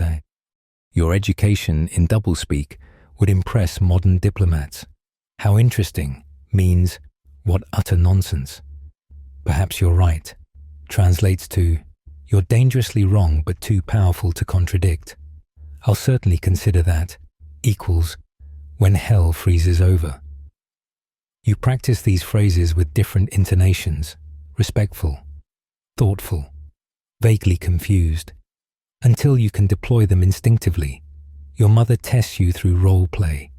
Your education in doublespeak would impress modern diplomats. How interesting means what utter nonsense. Perhaps you're right. Translates to, you're dangerously wrong but too powerful to contradict. I'll certainly consider that. Equals, when hell freezes over. You practice these phrases with different intonations, respectful, thoughtful, vaguely confused, until you can deploy them instinctively. Your mother tests you through role play,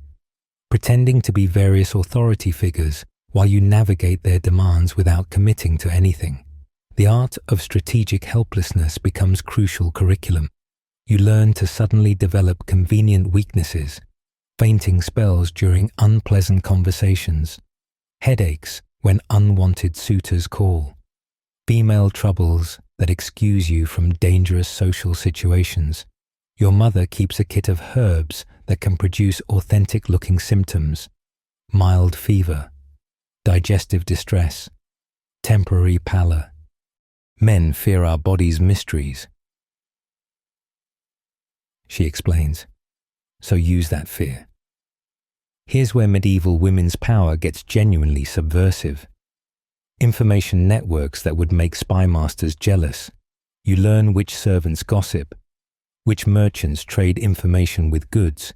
pretending to be various authority figures while you navigate their demands without committing to anything. The art of strategic helplessness becomes crucial curriculum. You learn to suddenly develop convenient weaknesses, fainting spells during unpleasant conversations, headaches when unwanted suitors call, female troubles that excuse you from dangerous social situations. Your mother keeps a kit of herbs that can produce authentic-looking symptoms: mild fever, digestive distress, temporary pallor. Men fear our body's mysteries, she explains, so use that fear. Here's where medieval women's power gets genuinely subversive. Information networks that would make spy masters jealous. You learn which servants gossip, which merchants trade information with goods,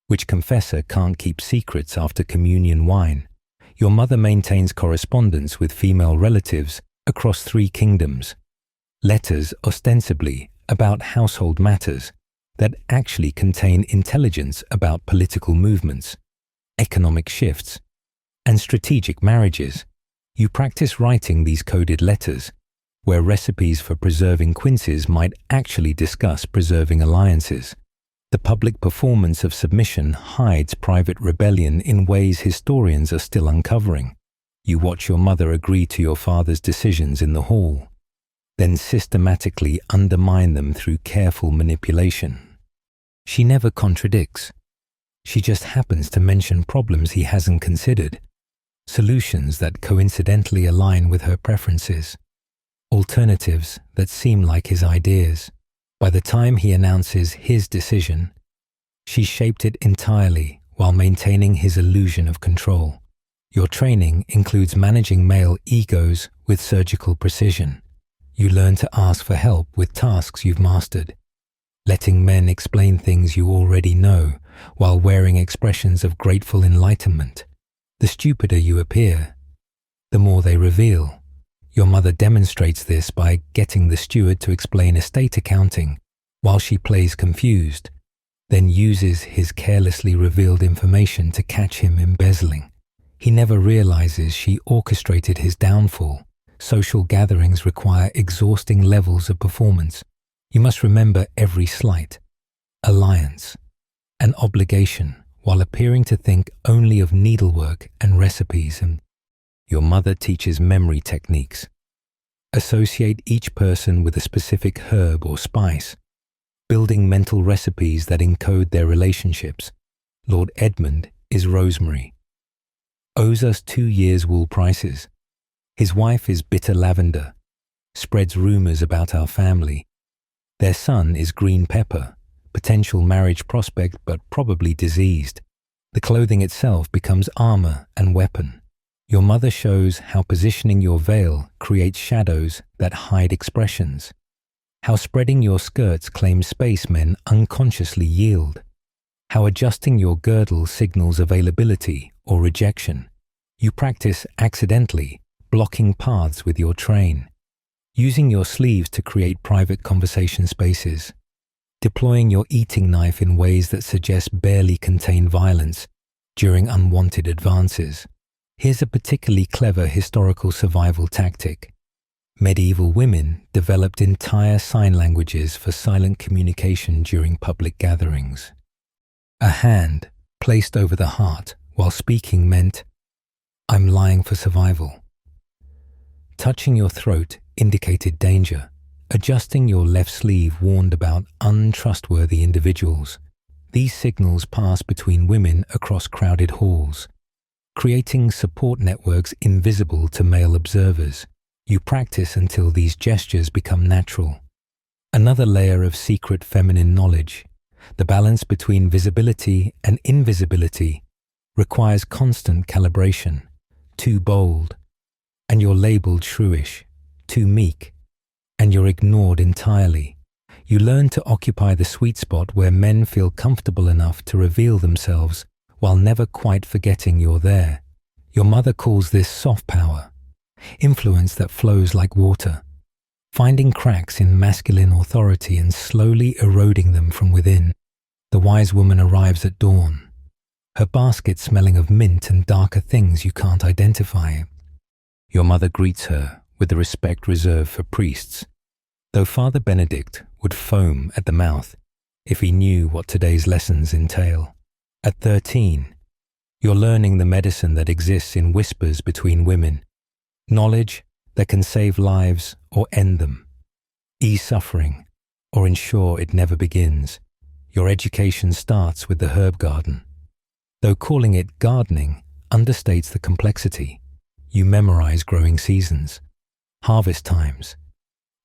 which confessor can't keep secrets after communion wine. Your mother maintains correspondence with female relatives across 3 kingdoms. Letters ostensibly about household matters that actually contain intelligence about political movements, economic shifts, and strategic marriages. You practice writing these coded letters, where recipes for preserving quinces might actually discuss preserving alliances. The public performance of submission hides private rebellion in ways historians are still uncovering. You watch your mother agree to your father's decisions in the hall, then systematically undermine them through careful manipulation. She never contradicts. She just happens to mention problems he hasn't considered, solutions that coincidentally align with her preferences, alternatives that seem like his ideas. By the time he announces his decision, she's shaped it entirely while maintaining his illusion of control. Your training includes managing male egos with surgical precision. You learn to ask for help with tasks you've mastered, letting men explain things you already know while wearing expressions of grateful enlightenment. The stupider you appear, the more they reveal. Your mother demonstrates this by getting the steward to explain estate accounting while she plays confused, then uses his carelessly revealed information to catch him embezzling. He never realizes she orchestrated his downfall. Social gatherings require exhausting levels of performance. You must remember every slight, alliance, and obligation while appearing to think only of needlework and recipes. And your mother teaches memory techniques. Associate each person with a specific herb or spice, building mental recipes that encode their relationships. Lord Edmund is rosemary, owes us 2 years' wool prices. His wife is bitter lavender, spreads rumors about our family. Their son is green pepper, potential marriage prospect but probably diseased. The clothing itself becomes armor and weapon. Your mother shows how positioning your veil creates shadows that hide expressions, how spreading your skirts claims space men unconsciously yield, how adjusting your girdle signals availability or rejection. You practice accidentally blocking paths with your train, using your sleeves to create private conversation spaces. deploying your eating knife in ways that suggest barely contain violence during unwanted advances. Here's a particularly clever historical survival tactic. Medieval women developed entire sign languages for silent communication during public gatherings. A hand placed over the heart while speaking meant, "I'm lying for survival." Touching your throat indicated danger. Adjusting your left sleeve warned about untrustworthy individuals. These signals pass between women across crowded halls, creating support networks invisible to male observers. You practice until these gestures become natural. Another layer of secret feminine knowledge, the balance between visibility and invisibility, requires constant calibration. Too bold, and you're labeled shrewish. Too meek, and you're ignored entirely. You learn to occupy the sweet spot where men feel comfortable enough to reveal themselves while never quite forgetting you're there. Your mother calls this soft power, influence that flows like water, finding cracks in masculine authority and slowly eroding them from within. The wise woman arrives at dawn, her basket smelling of mint and darker things you can't identify. Your mother greets her with the respect reserved for priests, though Father Benedict would foam at the mouth if he knew what today's lessons entail. At 13, you're learning the medicine that exists in whispers between women, knowledge that can save lives or end them, ease suffering or ensure it never begins. Your education starts with the herb garden. Though calling it gardening understates the complexity, you memorize growing seasons, harvest times,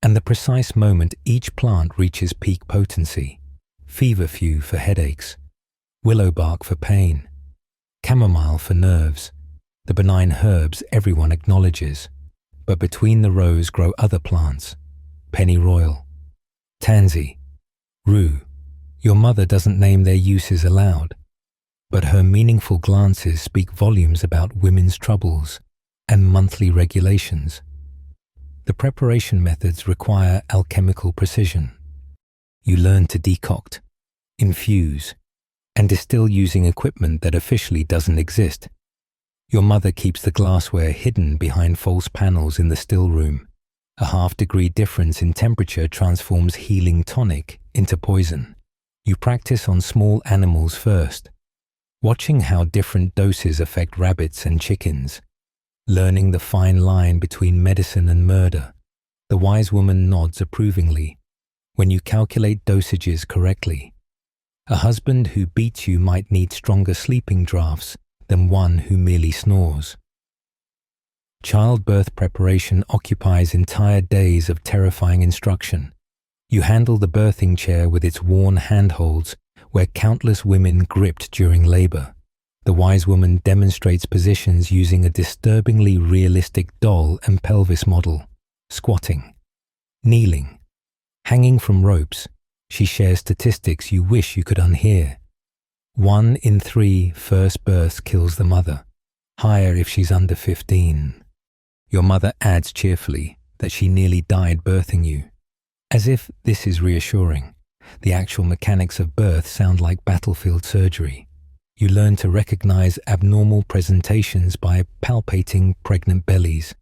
and the precise moment each plant reaches peak potency. Feverfew for headaches, willow bark for pain, chamomile for nerves, the benign herbs everyone acknowledges. But between the rows grow other plants, pennyroyal, tansy, rue. Your mother doesn't name their uses aloud, but her meaningful glances speak volumes about women's troubles and monthly regulations. The preparation methods require alchemical precision. You learn to decoct, infuse, and distill using equipment that officially doesn't exist. Your mother keeps the glassware hidden behind false panels in the still room. A half-degree difference in temperature transforms healing tonic into poison. You practice on small animals first, watching how different doses affect rabbits and chickens, learning the fine line between medicine and murder. The wise woman nods approvingly when you calculate dosages correctly. A husband who beats you might need stronger sleeping draughts than one who merely snores. Childbirth preparation occupies entire days of terrifying instruction. You handle the birthing chair with its worn handholds where countless women gripped during labor. The wise woman demonstrates positions using a disturbingly realistic doll and pelvis model, squatting, kneeling, hanging from ropes. She shares statistics you wish you could unhear. 1 in 3 first births kills the mother, higher if she's under 15. Your mother adds cheerfully that she nearly died birthing you. As if this is reassuring, the actual mechanics of birth sound like battlefield surgery. You learn to recognize abnormal presentations by palpating pregnant bellies,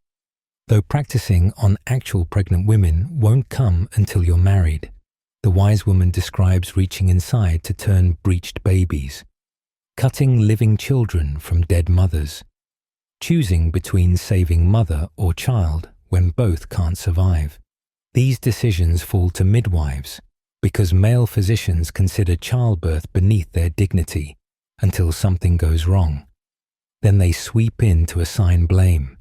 though practicing on actual pregnant women won't come until you're married. The wise woman describes reaching inside to turn breached babies, cutting living children from dead mothers, choosing between saving mother or child when both can't survive. These decisions fall to midwives because male physicians consider childbirth beneath their dignity until something goes wrong. Then they sweep in to assign blame.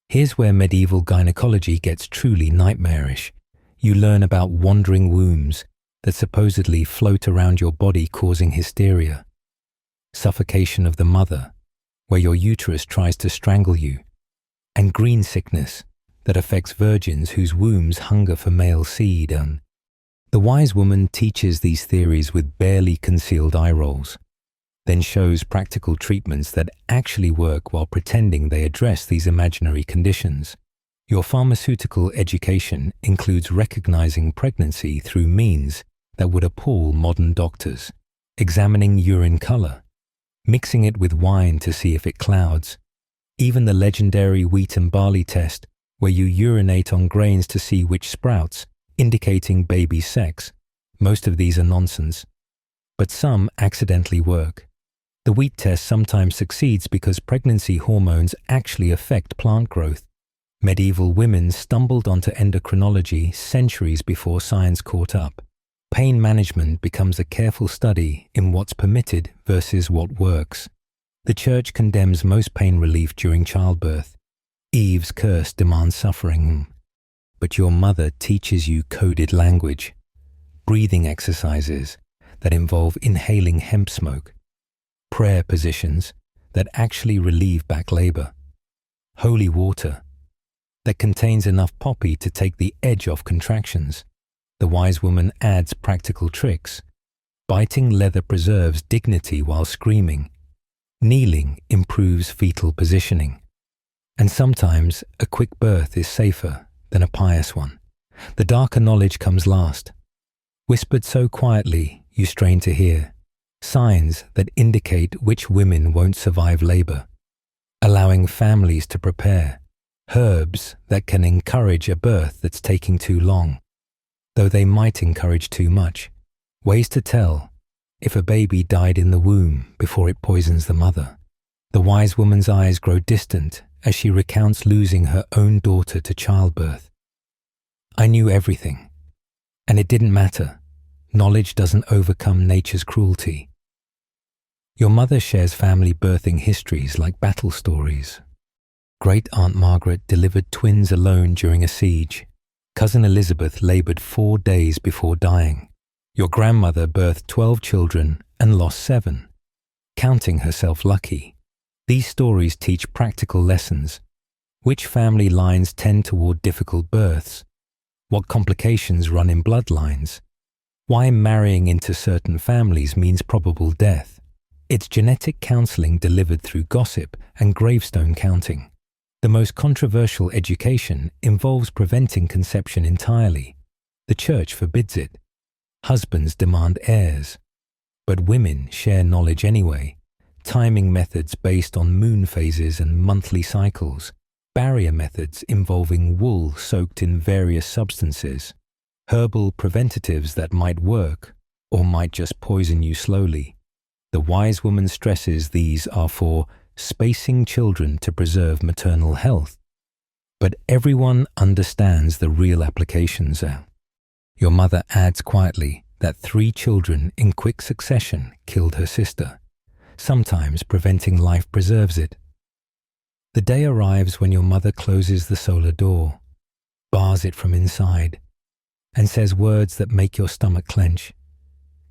Here's where medieval gynecology gets truly nightmarish. You learn about wandering wombs that supposedly float around your body causing hysteria, suffocation of the mother, where your uterus tries to strangle you, and green sickness that affects virgins whose wombs hunger for male seed. And the wise woman teaches these theories with barely concealed eye rolls, then shows practical treatments that actually work while pretending they address these imaginary conditions. Your pharmaceutical education includes recognizing pregnancy through means that would appall modern doctors, examining urine color, mixing it with wine to see if it clouds, even the legendary wheat and barley test where you urinate on grains to see which sprouts, indicating baby sex. Most of these are nonsense, but some accidentally work. The wheat test sometimes succeeds because pregnancy hormones actually affect plant growth. Medieval women stumbled onto endocrinology centuries before science caught up. Pain management becomes a careful study in what's permitted versus what works. The Church condemns most pain relief during childbirth. Eve's curse demands suffering. But your mother teaches you coded language, breathing exercises that involve inhaling hemp smoke, prayer positions that actually relieve back labor, holy water that contains enough poppy to take the edge off contractions. The wise woman adds practical tricks. Biting leather preserves dignity while screaming. Kneeling improves fetal positioning. And sometimes a quick birth is safer than a pious one. The darker knowledge comes last. Whispered so quietly you strain to hear. Signs that indicate which women won't survive labor. Allowing families to prepare. Herbs that can encourage a birth that's taking too long, though they might encourage too much. Ways to tell if a baby died in the womb before it poisons the mother. The wise woman's eyes grow distant as she recounts losing her own daughter to childbirth. I knew everything, and it didn't matter. Knowledge doesn't overcome nature's cruelty. Your mother shares family birthing histories like battle stories. Great Aunt Margaret delivered twins alone during a siege. Cousin Elizabeth labored 4 days before dying. Your grandmother birthed 12 children and lost 7, counting herself lucky. These stories teach practical lessons. Which family lines tend toward difficult births? What complications run in bloodlines? Why marrying into certain families means probable death? It's genetic counseling delivered through gossip and gravestone counting. The most controversial education involves preventing conception entirely. The Church forbids it. Husbands demand heirs. But women share knowledge anyway. Timing methods based on moon phases and monthly cycles. Barrier methods involving wool soaked in various substances. Herbal preventatives that might work or might just poison you slowly. The wise woman stresses these are for spacing children to preserve maternal health. But everyone understands the real applications. Your mother adds quietly that 3 children in quick succession killed her sister. Sometimes preventing life preserves it. The day arrives when your mother closes the solar door, bars it from inside, and says words that make your stomach clench.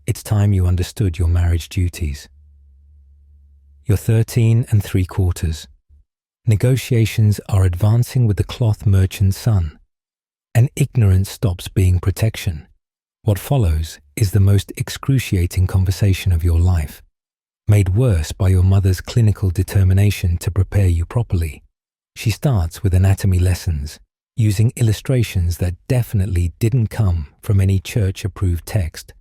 It's time you understood your marriage duties. You're 13 3/4. Negotiations are advancing with the cloth merchant's son, and ignorance stops being protection. What follows is the most excruciating conversation of your life, made worse by your mother's clinical determination to prepare you properly. She starts with anatomy lessons, using illustrations that definitely didn't come from any church-approved text.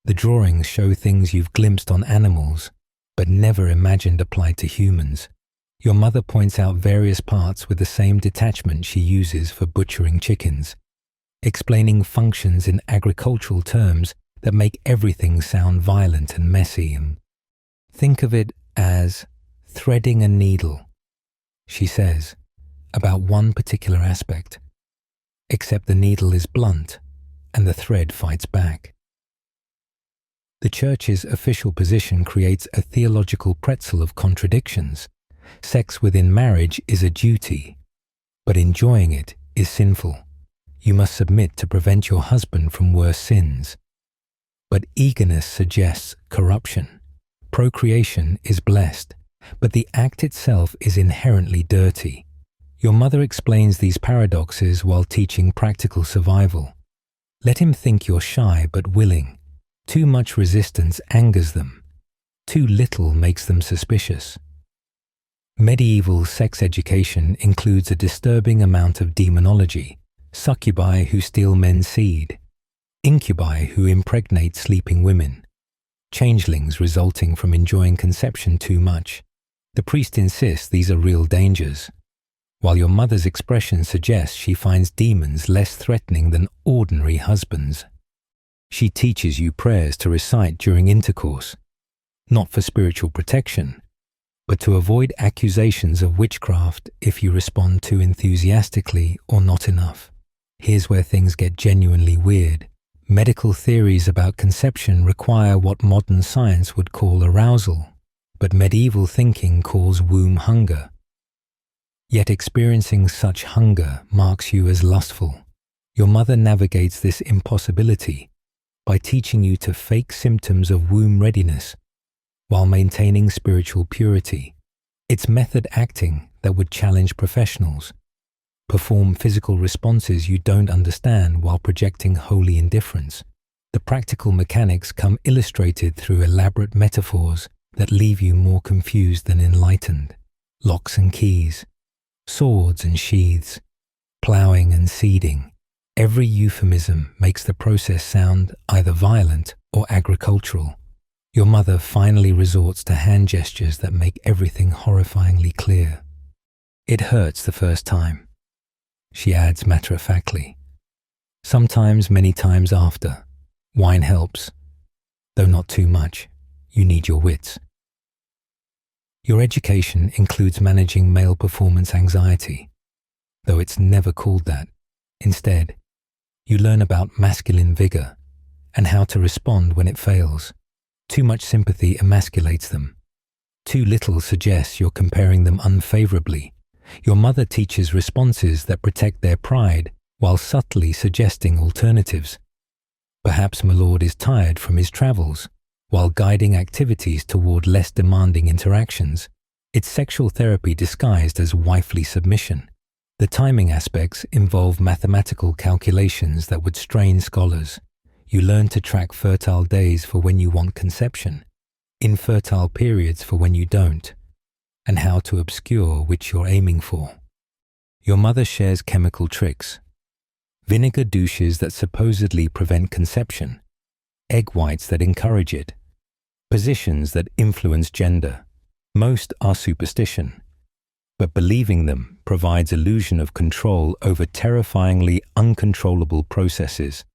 The drawings show things you've glimpsed on animals, but never imagined applied to humans. Your mother points out various parts with the same detachment she uses for butchering chickens, explaining functions in agricultural terms that make everything sound violent and messy. And think of it as threading a needle, she says, about one particular aspect, except the needle is blunt and the thread fights back. The Church's official position creates a theological pretzel of contradictions. Sex within marriage is a duty, but enjoying it is sinful. You must submit to prevent your husband from worse sins. But eagerness suggests corruption. Procreation is blessed, but the act itself is inherently dirty. Your mother explains these paradoxes while teaching practical survival. Let him think you're shy but willing. Too much resistance angers them. Too little makes them suspicious. Medieval sex education includes a disturbing amount of demonology, succubi who steal men's seed, incubi who impregnate sleeping women, changelings resulting from enjoying conception too much. The priest insists these are real dangers, while your mother's expression suggests she finds demons less threatening than ordinary husbands. She teaches you prayers to recite during intercourse, not for spiritual protection, but to avoid accusations of witchcraft if you respond too enthusiastically or not enough. Here's where things get genuinely weird. Medical theories about conception require what modern science would call arousal, but medieval thinking calls womb hunger. Yet experiencing such hunger marks you as lustful. Your mother navigates this impossibility by teaching you to fake symptoms of womb readiness while maintaining spiritual purity. It's method acting that would challenge professionals. Perform physical responses you don't understand while projecting holy indifference. The practical mechanics come illustrated through elaborate metaphors that leave you more confused than enlightened. Locks and keys, swords and sheaths, ploughing and seeding. Every euphemism makes the process sound either violent or agricultural. Your mother finally resorts to hand gestures that make everything horrifyingly clear. It hurts the first time, she adds matter-of-factly. Sometimes, many times after. Wine helps, though not too much. You need your wits. Your education includes managing male performance anxiety, though it's never called that. Instead, you learn about masculine vigor and how to respond when it fails. Too much sympathy emasculates them. Too little suggests you're comparing them unfavorably. Your mother teaches responses that protect their pride while subtly suggesting alternatives. Perhaps my lord is tired from his travels, while guiding activities toward less demanding interactions. It's sexual therapy disguised as wifely submission. The timing aspects involve mathematical calculations that would strain scholars. You learn to track fertile days for when you want conception, infertile periods for when you don't, and how to obscure which you're aiming for. Your mother shares chemical tricks. Vinegar douches that supposedly prevent conception, egg whites that encourage it, positions that influence gender. Most are superstition, but believing them provides illusion of control over terrifyingly uncontrollable processes.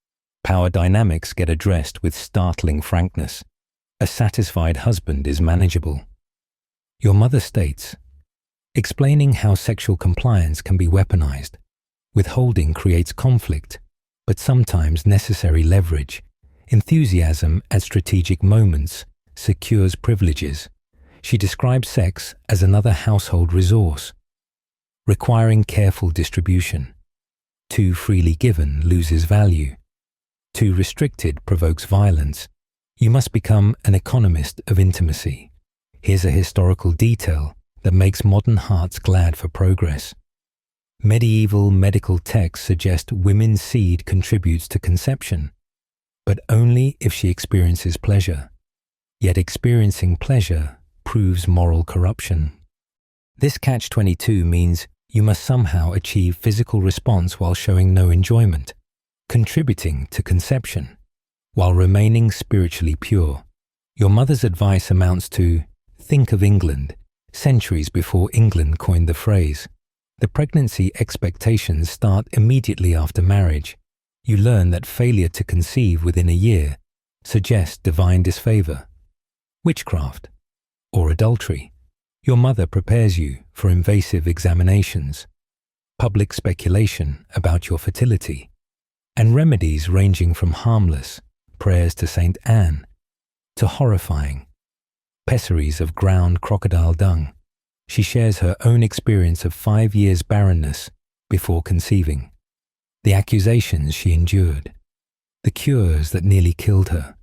Power dynamics get addressed with startling frankness. A satisfied husband is manageable. Your mother states, explaining how sexual compliance can be weaponized. Withholding creates conflict, but sometimes necessary leverage. Enthusiasm at strategic moments secures privileges. She describes sex as another household resource, requiring careful distribution. Too freely given loses value. Too restricted provokes violence. You must become an economist of intimacy. Here's a historical detail that makes modern hearts glad for progress. Medieval medical texts suggest women's seed contributes to conception, but only if she experiences pleasure. Yet experiencing pleasure proves moral corruption. This catch-22 means you must somehow achieve physical response while showing no enjoyment, contributing to conception, while remaining spiritually pure. Your mother's advice amounts to, think of England, centuries before England coined the phrase. The pregnancy expectations start immediately after marriage. You learn that failure to conceive within a year suggests divine disfavor, witchcraft, or adultery. Your mother prepares you for invasive examinations, public speculation about your fertility, and remedies ranging from harmless prayers to Saint Anne to horrifying pessaries of ground crocodile dung. She shares her own experience of 5 years barrenness before conceiving, the accusations she endured, the cures that nearly killed her.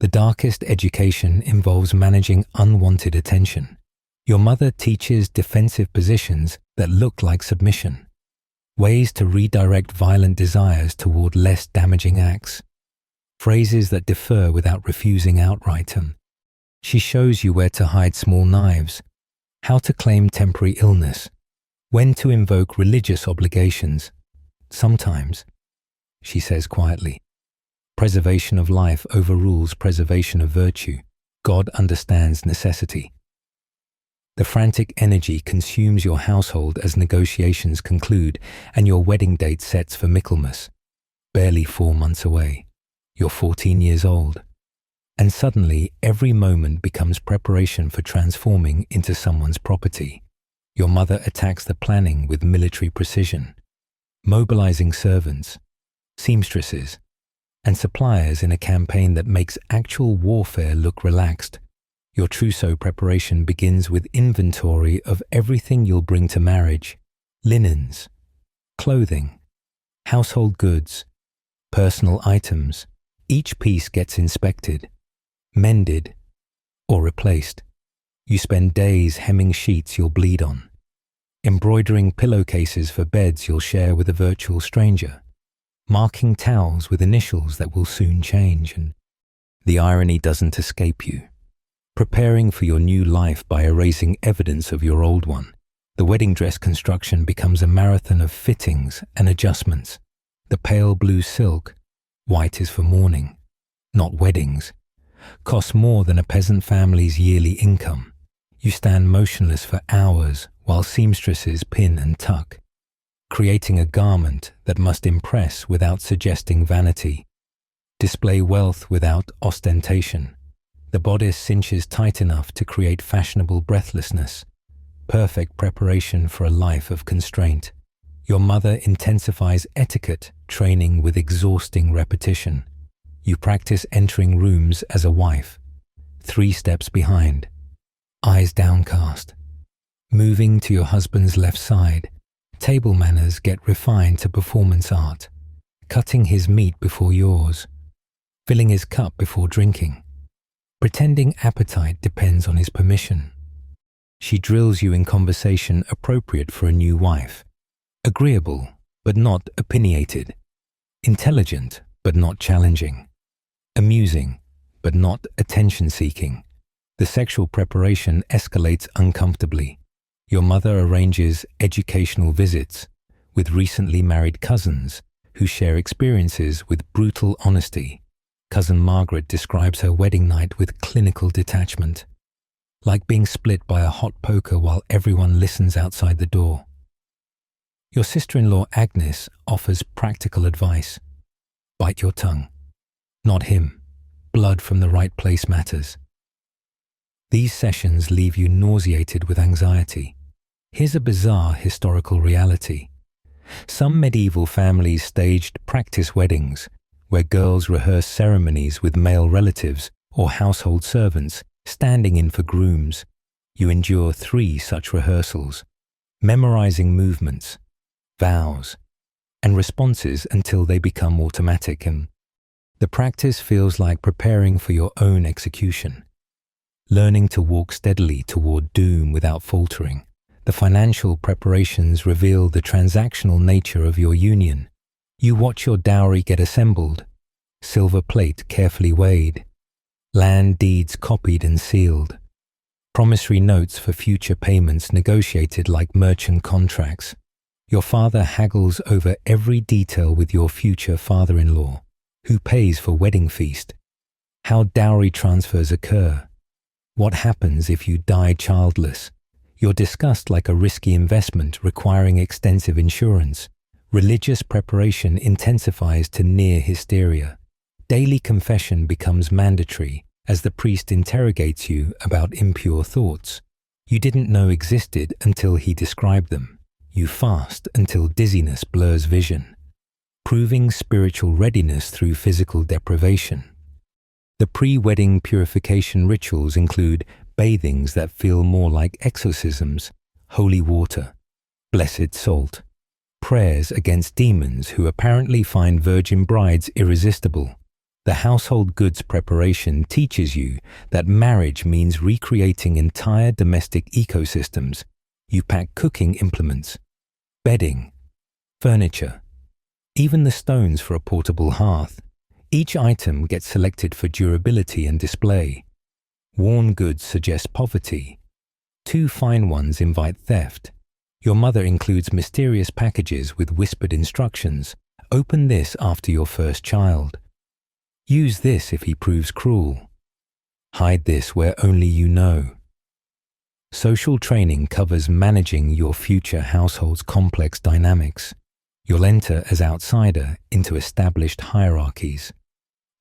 The darkest education involves managing unwanted attention. Your mother teaches defensive positions that look like submission, ways to redirect violent desires toward less damaging acts, phrases that defer without refusing outright. She shows you where to hide small knives, how to claim temporary illness, when to invoke religious obligations. Sometimes, she says quietly, Preservation of life overrules preservation of virtue. God understands necessity. The frantic energy consumes your household as negotiations conclude and your wedding date sets for Michaelmas. Barely 4 months away. You're 14 years old. And suddenly, every moment becomes preparation for transforming into someone's property. Your mother attacks the planning with military precision, mobilizing servants, seamstresses, and suppliers in a campaign that makes actual warfare look relaxed. Your trousseau preparation begins with inventory of everything you'll bring to marriage: linens, clothing, household goods, personal items. Each piece gets inspected, mended, or replaced. You spend days hemming sheets you'll bleed on, embroidering pillowcases for beds you'll share with a virtual stranger, marking towels with initials that will soon change, and the irony doesn't escape you. Preparing for your new life by erasing evidence of your old one, the wedding dress construction becomes a marathon of fittings and adjustments. The pale blue silk, white is for mourning, not weddings, costs more than a peasant family's yearly income. You stand motionless for hours while seamstresses pin and tuck, creating a garment that must impress without suggesting vanity, display wealth without ostentation. The bodice cinches tight enough to create fashionable breathlessness, perfect preparation for a life of constraint. Your mother intensifies etiquette training with exhausting repetition. You practice entering rooms as a wife, 3 steps behind, eyes downcast. Moving to your husband's left side, table manners get refined to performance art, cutting his meat before yours, filling his cup before drinking. Pretending appetite depends on his permission. She drills you in conversation appropriate for a new wife, agreeable but not opinionated, intelligent but not challenging, amusing but not attention-seeking. The sexual preparation escalates uncomfortably. Your mother arranges educational visits with recently married cousins who share experiences with brutal honesty. Cousin Margaret describes her wedding night with clinical detachment, like being split by a hot poker while everyone listens outside the door. Your sister-in-law Agnes offers practical advice. Bite your tongue. Not him. Blood from the right place matters. These sessions leave you nauseated with anxiety. Here's a bizarre historical reality. Some medieval families staged practice weddings, where girls rehearse ceremonies with male relatives or household servants standing in for grooms. You endure 3 such rehearsals, memorizing movements, vows, and responses until they become automatic, and the practice feels like preparing for your own execution. Learning to walk steadily toward doom without faltering. The financial preparations reveal the transactional nature of your union. You watch your dowry get assembled, silver plate carefully weighed, land deeds copied and sealed, promissory notes for future payments negotiated like merchant contracts. Your father haggles over every detail with your future father-in-law, who pays for wedding feast, how dowry transfers occur, what happens if you die childless. You're discussed like a risky investment requiring extensive insurance. Religious preparation intensifies to near hysteria. Daily confession becomes mandatory as the priest interrogates you about impure thoughts you didn't know existed until he described them. You fast until dizziness blurs vision, proving spiritual readiness through physical deprivation. The pre-wedding purification rituals include bathings that feel more like exorcisms, holy water, blessed salt, prayers against demons who apparently find virgin brides irresistible. The household goods preparation teaches you that marriage means recreating entire domestic ecosystems. You pack cooking implements, bedding, furniture, even the stones for a portable hearth. Each item gets selected for durability and display. Worn goods suggest poverty. 2 fine ones invite theft. Your mother includes mysterious packages with whispered instructions. Open this after your first child. Use this if he proves cruel. Hide this where only you know. Social training covers managing your future household's complex dynamics. You'll enter as outsider into established hierarchies.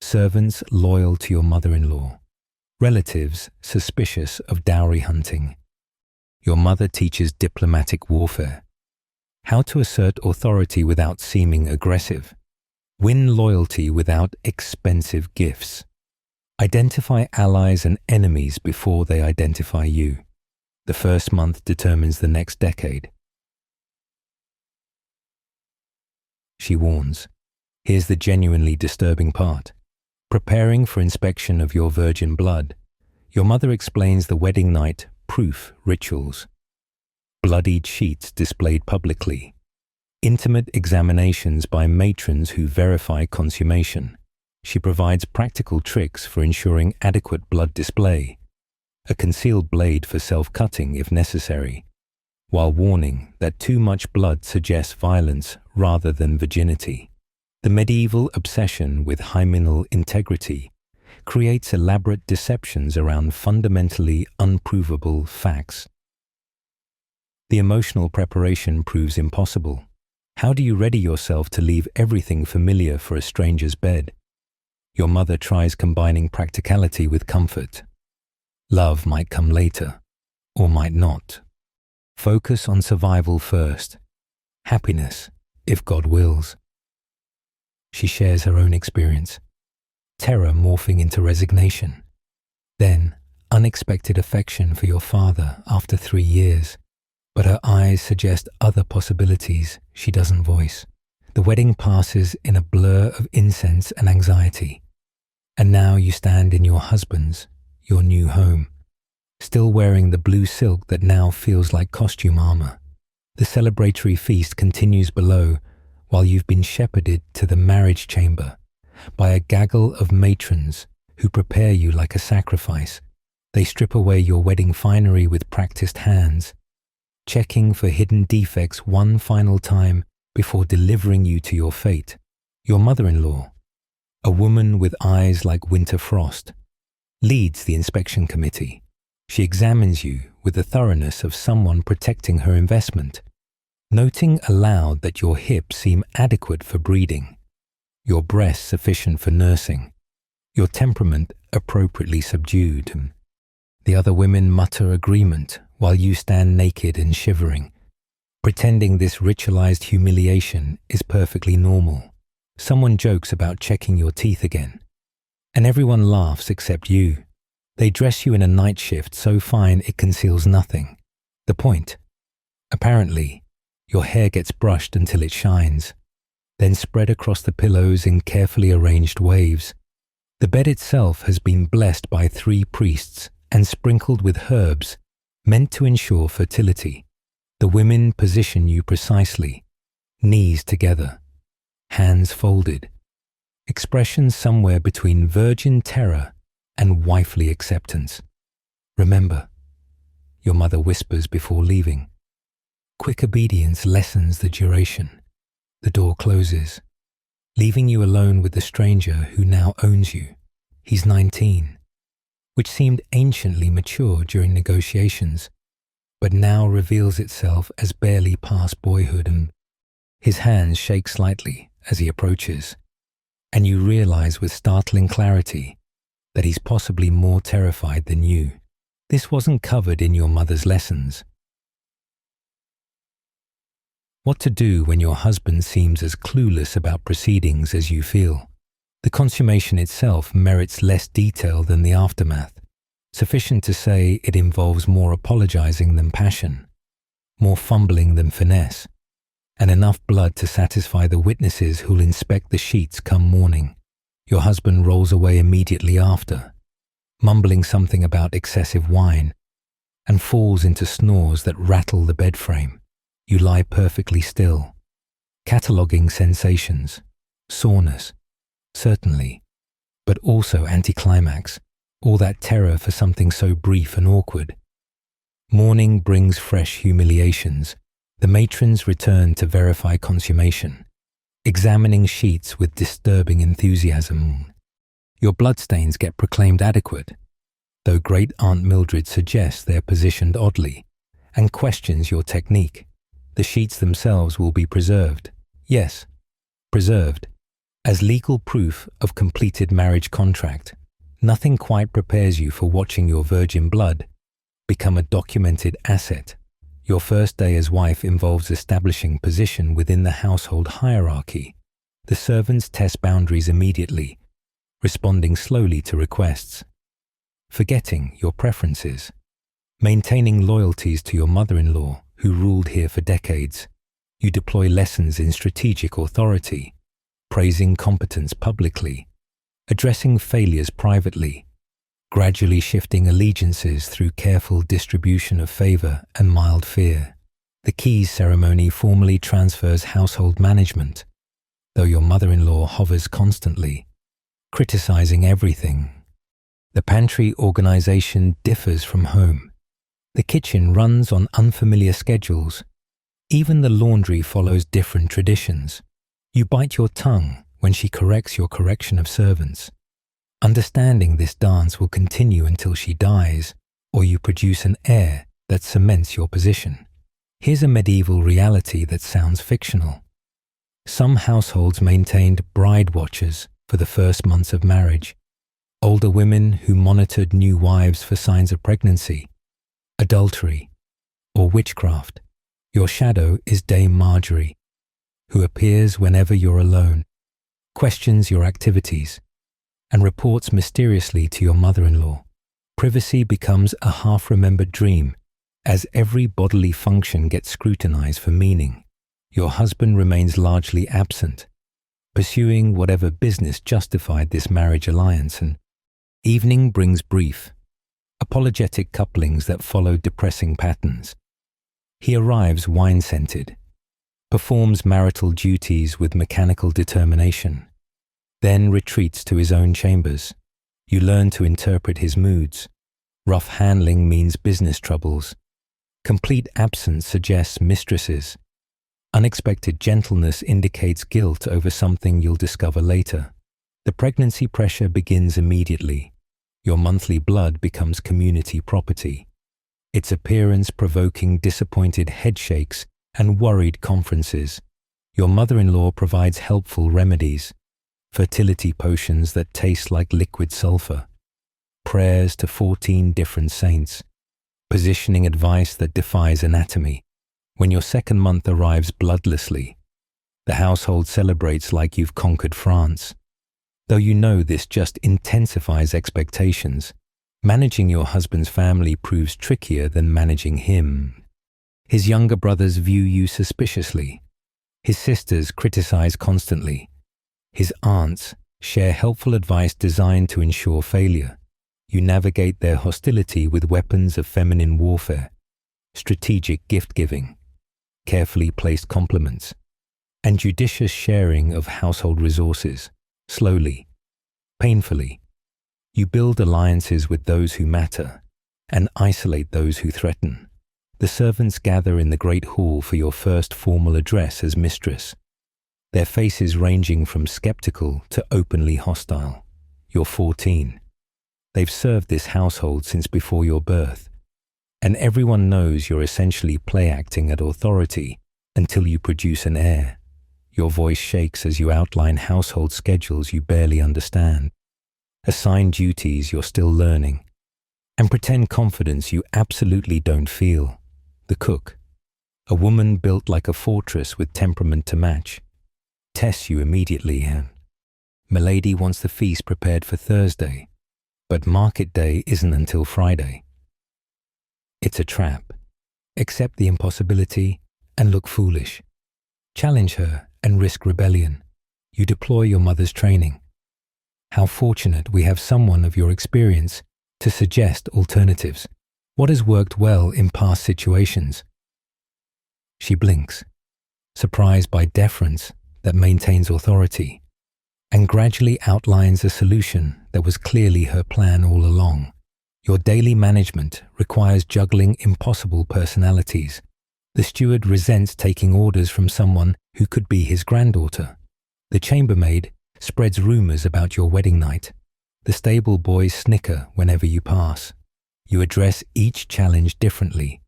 Servants loyal to your mother-in-law. Relatives suspicious of dowry hunting. Your mother teaches diplomatic warfare. How to assert authority without seeming aggressive. Win loyalty without expensive gifts. Identify allies and enemies before they identify you. The first month determines the next decade. She warns. Here's the genuinely disturbing part. Preparing for inspection of your virgin blood, your mother explains the wedding night proof rituals. Bloodied sheets displayed publicly. Intimate examinations by matrons who verify consummation. She provides practical tricks for ensuring adequate blood display. A concealed blade for self-cutting if necessary, while warning that too much blood suggests violence rather than virginity. The medieval obsession with hymenal integrity creates elaborate deceptions around fundamentally unprovable facts. The emotional preparation proves impossible. How do you ready yourself to leave everything familiar for a stranger's bed? Your mother tries combining practicality with comfort. Love might come later, or might not. Focus on survival first. Happiness, if God wills. She shares her own experience. Terror morphing into resignation. Then, unexpected affection for your father after 3 years. But her eyes suggest other possibilities she doesn't voice. The wedding passes in a blur of incense and anxiety. And now you stand in your husband's, your new home, still wearing the blue silk that now feels like costume armor. The celebratory feast continues below while you've been shepherded to the marriage chamber by a gaggle of matrons who prepare you like a sacrifice. They strip away your wedding finery with practiced hands, checking for hidden defects one final time before delivering you to your fate. Your mother-in-law, a woman with eyes like winter frost, leads the inspection committee. She examines you with the thoroughness of someone protecting her investment, noting aloud that your hips seem adequate for breeding, your breasts sufficient for nursing, your temperament appropriately subdued. The other women mutter agreement while you stand naked and shivering, pretending this ritualized humiliation is perfectly normal. Someone jokes about checking your teeth again, and everyone laughs except you. They dress you in a night shift so fine it conceals nothing. The point? Apparently, your hair gets brushed until it shines, then spread across the pillows in carefully arranged waves. The bed itself has been blessed by 3 priests and sprinkled with herbs meant to ensure fertility. The women position you precisely, knees together, hands folded, expressions somewhere between virgin terror and wifely acceptance. Remember, your mother whispers before leaving. Quick obedience lessens the duration. The door closes, leaving you alone with the stranger who now owns you. He's 19, which seemed anciently mature during negotiations, but now reveals itself as barely past boyhood, and his hands shake slightly as he approaches, and you realize with startling clarity that he's possibly more terrified than you. This wasn't covered in your mother's lessons. What to do when your husband seems as clueless about proceedings as you feel. The consummation itself merits less detail than the aftermath. Sufficient to say it involves more apologizing than passion, more fumbling than finesse, and enough blood to satisfy the witnesses who'll inspect the sheets come morning. Your husband rolls away immediately after, mumbling something about excessive wine, and falls into snores that rattle the bed frame. You lie perfectly still, cataloguing sensations, soreness, certainly, but also anticlimax, all that terror for something so brief and awkward. Morning brings fresh humiliations. The matrons return to verify consummation, examining sheets with disturbing enthusiasm. Your bloodstains get proclaimed adequate, though Great Aunt Mildred suggests they're positioned oddly and questions your technique. The sheets themselves will be preserved. Yes, preserved. As legal proof of completed marriage contract. Nothing quite prepares you for watching your virgin blood become a documented asset. Your first day as wife involves establishing position within the household hierarchy. The servants test boundaries immediately, responding slowly to requests, forgetting your preferences, maintaining loyalties to your mother-in-law who ruled here for decades. You deploy lessons in strategic authority, praising competence publicly, addressing failures privately, gradually shifting allegiances through careful distribution of favor and mild fear. The keys ceremony formally transfers household management, though your mother-in-law hovers constantly, criticizing everything. The pantry organization differs from home. The kitchen runs on unfamiliar schedules. Even the laundry follows different traditions. You bite your tongue when she corrects your correction of servants. Understanding this dance will continue until she dies, or you produce an heir that cements your position. Here's a medieval reality that sounds fictional. Some households maintained bride watchers for the first months of marriage, older women who monitored new wives for signs of pregnancy, adultery, or witchcraft. Your shadow is Dame Marjorie, who appears whenever you're alone, questions your activities, and reports mysteriously to your mother-in-law. Privacy becomes a half-remembered dream as every bodily function gets scrutinized for meaning. Your husband remains largely absent, pursuing whatever business justified this marriage alliance, and evening brings brief, apologetic couplings that follow depressing patterns. He arrives wine-scented, performs marital duties with mechanical determination, then retreats to his own chambers. You learn to interpret his moods. Rough handling means business troubles. Complete absence suggests mistresses. Unexpected gentleness indicates guilt over something you'll discover later. The pregnancy pressure begins immediately. Your monthly blood becomes community property, its appearance provoking disappointed headshakes and worried conferences. Your mother-in-law provides helpful remedies, fertility potions that taste like liquid sulfur, prayers to 14 different saints, positioning advice that defies anatomy. When your second month arrives bloodlessly, the household celebrates like you've conquered France. Though you know this just intensifies expectations, managing your husband's family proves trickier than managing him. His younger brothers view you suspiciously. His sisters criticize constantly. His aunts share helpful advice designed to ensure failure. You navigate their hostility with weapons of feminine warfare, strategic gift-giving, carefully placed compliments, and judicious sharing of household resources. Slowly, painfully, you build alliances with those who matter and isolate those who threaten. The servants gather in the great hall for your first formal address as mistress, their faces ranging from skeptical to openly hostile. You're 14. They've served this household since before your birth, and everyone knows you're essentially play-acting at authority until you produce an heir. Your voice shakes as you outline household schedules you barely understand, assign duties you're still learning, and pretend confidence you absolutely don't feel. The cook, a woman built like a fortress with temperament to match, tests you immediately. Milady wants the feast prepared for Thursday, but market day isn't until Friday. It's a trap. Accept the impossibility and look foolish. Challenge her and risk rebellion. You deploy your mother's training. How fortunate we have someone of your experience to suggest alternatives. What has worked well in past situations? She blinks, surprised by deference that maintains authority, and gradually outlines a solution that was clearly her plan all along. Your daily management requires juggling impossible personalities. The steward resents taking orders from someone who could be his granddaughter. The chambermaid spreads rumors about your wedding night. The stable boys snicker whenever you pass. You address each challenge differently,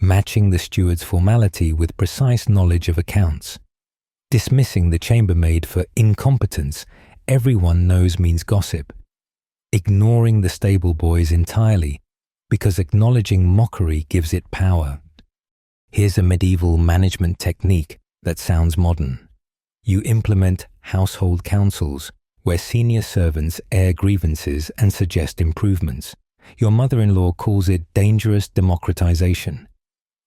matching the steward's formality with precise knowledge of accounts. Dismissing the chambermaid for incompetence everyone knows means gossip. Ignoring the stable boys entirely because acknowledging mockery gives it power. Here's a medieval management technique that sounds modern. You implement household councils where senior servants air grievances and suggest improvements. Your mother-in-law calls it dangerous democratization.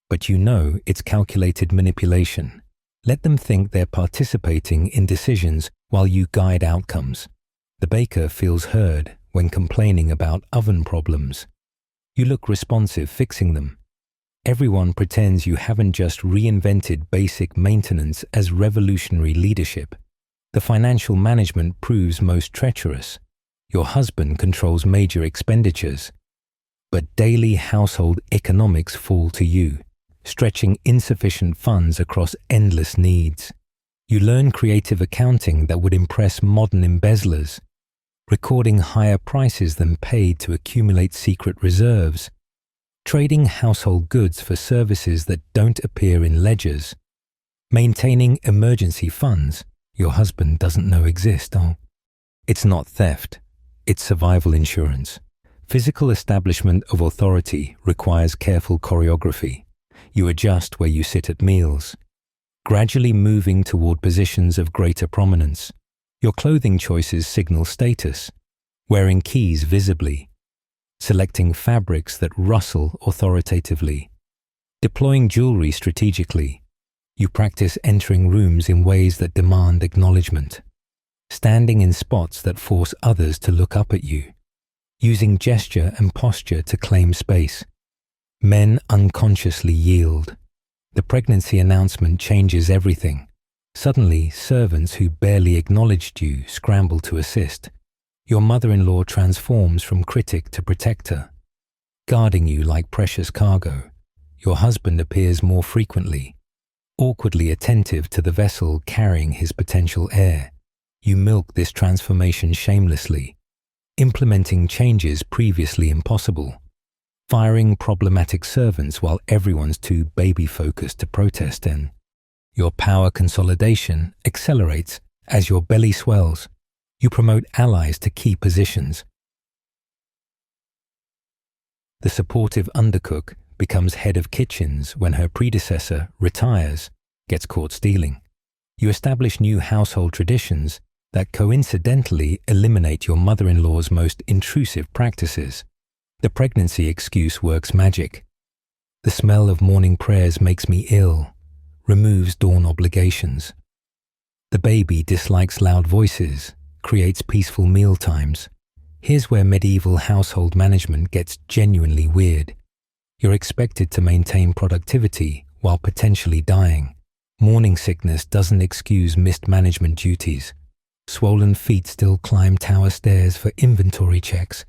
But you know it's calculated manipulation. Let them think they're participating in decisions while you guide outcomes. The baker feels heard when complaining about oven problems. You look responsive fixing them. Everyone pretends you haven't just reinvented basic maintenance as revolutionary leadership. The financial management proves most treacherous. Your husband controls major expenditures. But daily household economics fall to you, stretching insufficient funds across endless needs. You learn creative accounting that would impress modern embezzlers, recording higher prices than paid to accumulate secret reserves, trading household goods for services that don't appear in ledgers, maintaining emergency funds your husband doesn't know exist. Oh, it's not theft, it's survival insurance. Physical establishment of authority requires careful choreography. You adjust where you sit at meals, gradually moving toward positions of greater prominence. Your clothing choices signal status, wearing keys visibly, selecting fabrics that rustle authoritatively, deploying jewelry strategically. You practice entering rooms in ways that demand acknowledgement, standing in spots that force others to look up at you, using gesture and posture to claim space. Men unconsciously yield. The pregnancy announcement changes everything. Suddenly, servants who barely acknowledged you scramble to assist. Your mother-in-law transforms from critic to protector, guarding you like precious cargo. Your husband appears more frequently, awkwardly attentive to the vessel carrying his potential heir. You milk this transformation shamelessly, implementing changes previously impossible, firing problematic servants while everyone's too baby-focused to protest. And your power consolidation accelerates as your belly swells. You promote allies to key positions. The supportive undercook becomes head of kitchens when her predecessor retires, gets caught stealing. You establish new household traditions that coincidentally eliminate your mother-in-law's most intrusive practices. The pregnancy excuse works magic. The smell of morning prayers makes me ill, removes dawn obligations. The baby dislikes loud voices, creates peaceful meal times. Here's where medieval household management gets genuinely weird. You're expected to maintain productivity while potentially dying. Morning sickness doesn't excuse missed management duties. Swollen feet still climb tower stairs for inventory checks.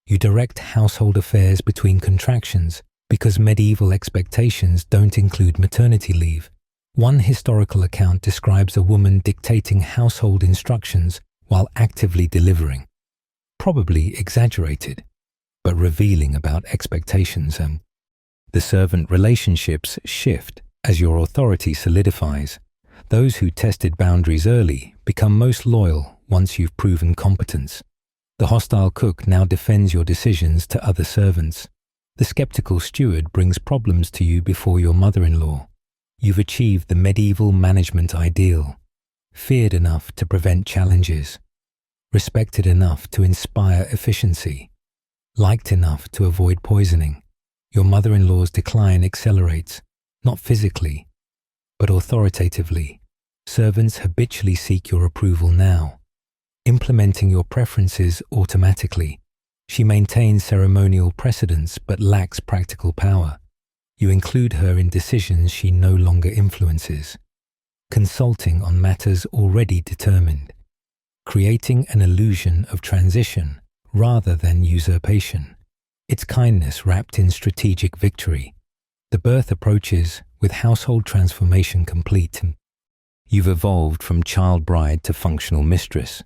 You direct household affairs between contractions because medieval expectations don't include maternity leave. One historical account describes a woman dictating household instructions while actively delivering. Probably exaggerated, but revealing about expectations. The servant relationships shift as your authority solidifies. Those who tested boundaries early become most loyal once you've proven competence. The hostile cook now defends your decisions to other servants. The skeptical steward brings problems to you before your mother-in-law. You've achieved the medieval management ideal, feared enough to prevent challenges, respected enough to inspire efficiency, liked enough to avoid poisoning. Your mother-in-law's decline accelerates, not physically, but authoritatively. Servants habitually seek your approval now, implementing your preferences automatically. She maintains ceremonial precedence but lacks practical power. You include her in decisions she no longer influences, consulting on matters already determined, creating an illusion of transition rather than usurpation. It's kindness wrapped in strategic victory. The birth approaches with household transformation complete. You've evolved from child bride to functional mistress,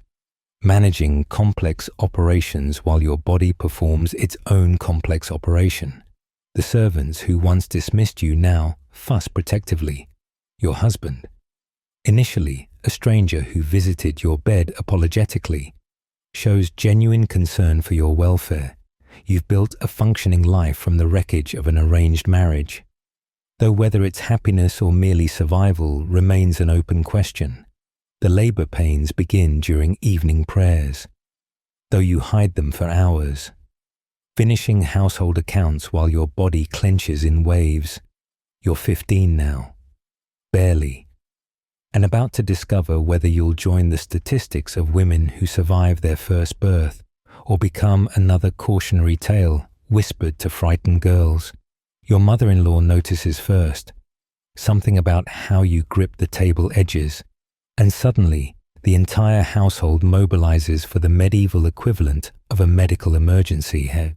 managing complex operations while your body performs its own complex operation. The servants who once dismissed you now fuss protectively. Your husband. Initially, a stranger who visited your bed apologetically, shows genuine concern for your welfare. You've built a functioning life from the wreckage of an arranged marriage. Though whether it's happiness or merely survival remains an open question. The labor pains begin during evening prayers, though you hide them for hours. Finishing household accounts while your body clenches in waves. You're 15 now. Barely. And about to discover whether you'll join the statistics of women who survive their first birth or become another cautionary tale whispered to frightened girls. Your mother-in-law notices first, something about how you grip the table edges, and suddenly the entire household mobilizes for the medieval equivalent of a medical emergency.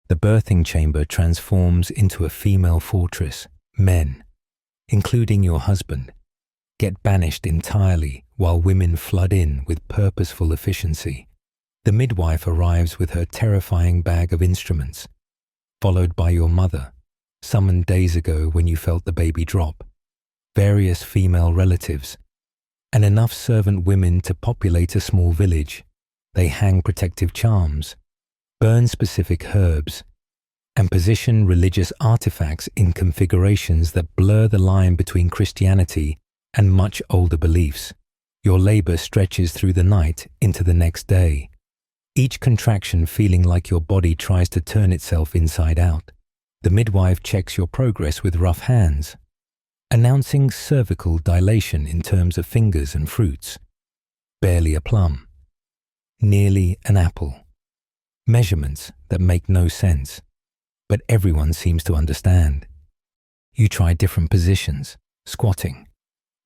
The birthing chamber transforms into a female fortress. Men, including your husband, get banished entirely while women flood in with purposeful efficiency. The midwife arrives with her terrifying bag of instruments, followed by your mother, summoned days ago when you felt the baby drop, various female relatives, and enough servant women to populate a small village. They hang protective charms, burn specific herbs, and position religious artifacts in configurations that blur the line between Christianity and much older beliefs. Your labor stretches through the night into the next day, each contraction feeling like your body tries to turn itself inside out. The midwife checks your progress with rough hands, announcing cervical dilation in terms of fingers and fruits. Barely a plum. Nearly an apple. Measurements that make no sense, but everyone seems to understand. You try different positions, squatting,